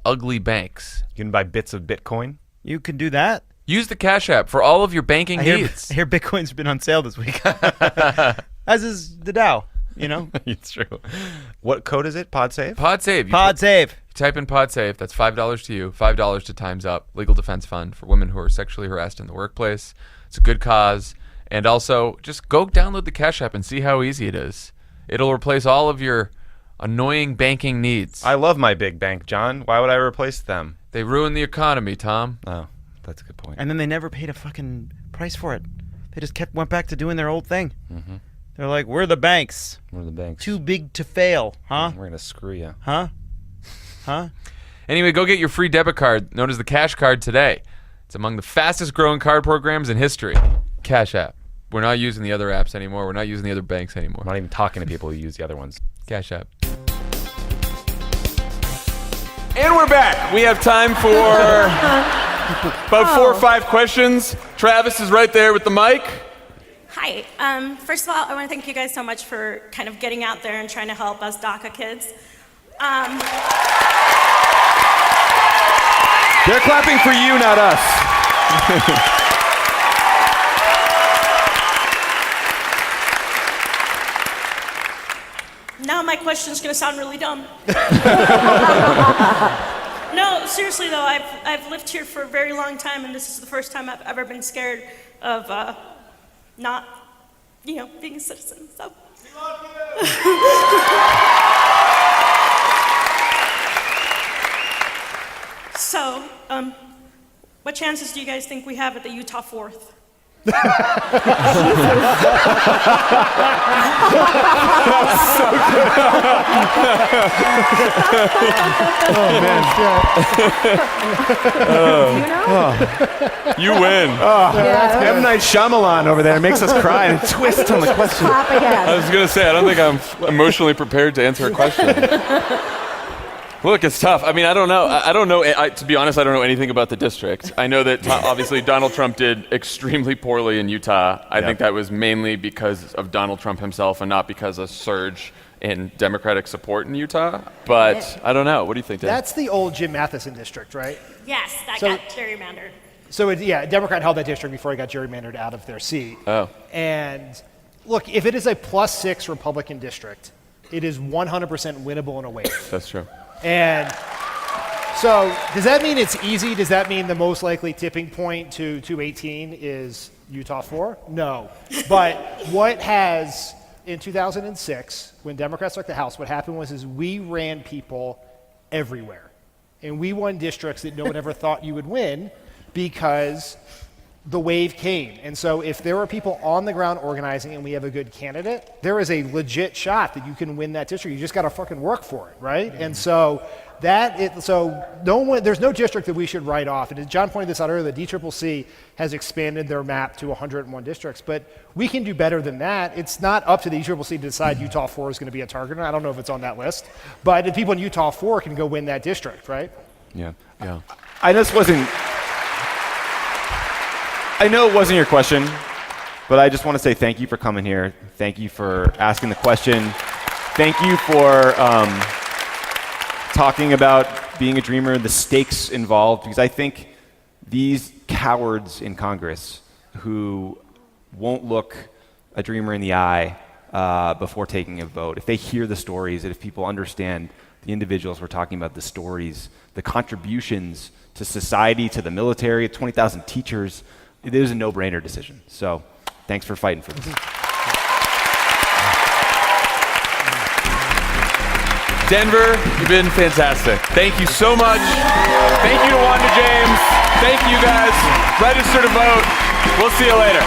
Speaker 1: ugly banks.
Speaker 3: You can buy bits of Bitcoin.
Speaker 2: You can do that.
Speaker 1: Use the Cash App for all of your banking needs.
Speaker 2: I hear Bitcoin's been on sale this week. As is the Dow, you know?
Speaker 3: It's true. What code is it? PodSave?
Speaker 1: PodSave.
Speaker 2: PodSave.
Speaker 1: You type in PodSave. That's $5 to you. $5 to Time's Up. Legal Defense Fund for women who are sexually harassed in the workplace. It's a good cause. And also, just go download the Cash App and see how easy it is. It'll replace all of your annoying banking needs.
Speaker 3: I love my big bank, John. Why would I replace them?
Speaker 1: They ruin the economy, Tom.
Speaker 3: Oh, that's a good point.
Speaker 2: And then they never paid a fucking price for it. They just went back to doing their old thing. Mm-hmm. They're like, we're the banks.
Speaker 3: We're the banks.
Speaker 2: Too big to fail, huh?
Speaker 3: We're going to screw you.
Speaker 2: Huh?
Speaker 1: Anyway, go get your free debit card, known as the Cash Card, today. It's among the fastest growing card programs in history. Cash App. We're not using the other apps anymore. We're not using the other banks anymore.
Speaker 3: I'm not even talking to people who use the other ones.
Speaker 1: Cash App. And we're back. We have time for about 4 or 5 questions. Travis is right there with the mic.
Speaker 11: Hi. First of all, I want to thank you guys so much for kind of getting out there and trying to help us DACA kids.
Speaker 3: They're clapping for you, not us.
Speaker 11: Now my question's going to sound really dumb. No, seriously though, I've lived here for a very long time, and this is the first time I've ever been scared of not, being a citizen. So. So, what chances do you guys think we have at the Utah 4th?
Speaker 1: You win.
Speaker 3: M. Night Shyamalan over there makes us cry and twist on the question.
Speaker 1: I was going to say, I don't think I'm emotionally prepared to answer a question. Look, it's tough. I mean, I don't know. To be honest, I don't know anything about the district. I know that obviously Donald Trump did extremely poorly in Utah. I think that was mainly because of Donald Trump himself and not because of a surge in Democratic support in Utah. But I don't know. What do you think, Dan?
Speaker 6: That's the old Jim Matheson district, right?
Speaker 11: Yes, that got gerrymandered.
Speaker 6: So, a Democrat held that district before he got gerrymandered out of their seat.
Speaker 1: Oh.
Speaker 6: And look, if it is a +6 Republican district, it is 100% winnable in a wave.
Speaker 1: That's true.
Speaker 6: And so, does that mean it's easy? Does that mean the most likely tipping point to 218 is Utah 4? No. But what has, in 2006, when Democrats took the House, what happened was we ran people everywhere. And we won districts that no one ever thought you would win because the wave came. And so if there are people on the ground organizing and we have a good candidate, there is a legit shot that you can win that district. You just got to fucking work for it, right? Mm-hmm. And so there's no district that we should write off. And as John pointed this out earlier, the DCCC has expanded their map to 101 districts, but we can do better than that. It's not up to the DCCC to decide Utah 4 is going to be a target. I don't know if it's on that list, but the people in Utah 4 can go win that district, right?
Speaker 3: Yeah. I know it wasn't your question, but I just want to say thank you for coming here. Thank you for asking the question. Thank you for talking about being a dreamer, the stakes involved, because I think these cowards in Congress who won't look a dreamer in the eye before taking a vote, if they hear the stories, and if people understand the individuals we're talking about, the stories, the contributions to society, to the military, 20,000 teachers, it is a no-brainer decision. So thanks for fighting for this.
Speaker 1: Denver, you've been fantastic. Thank you so much. Thank you to Wanda James. Thank you guys. Register to vote. We'll see you later.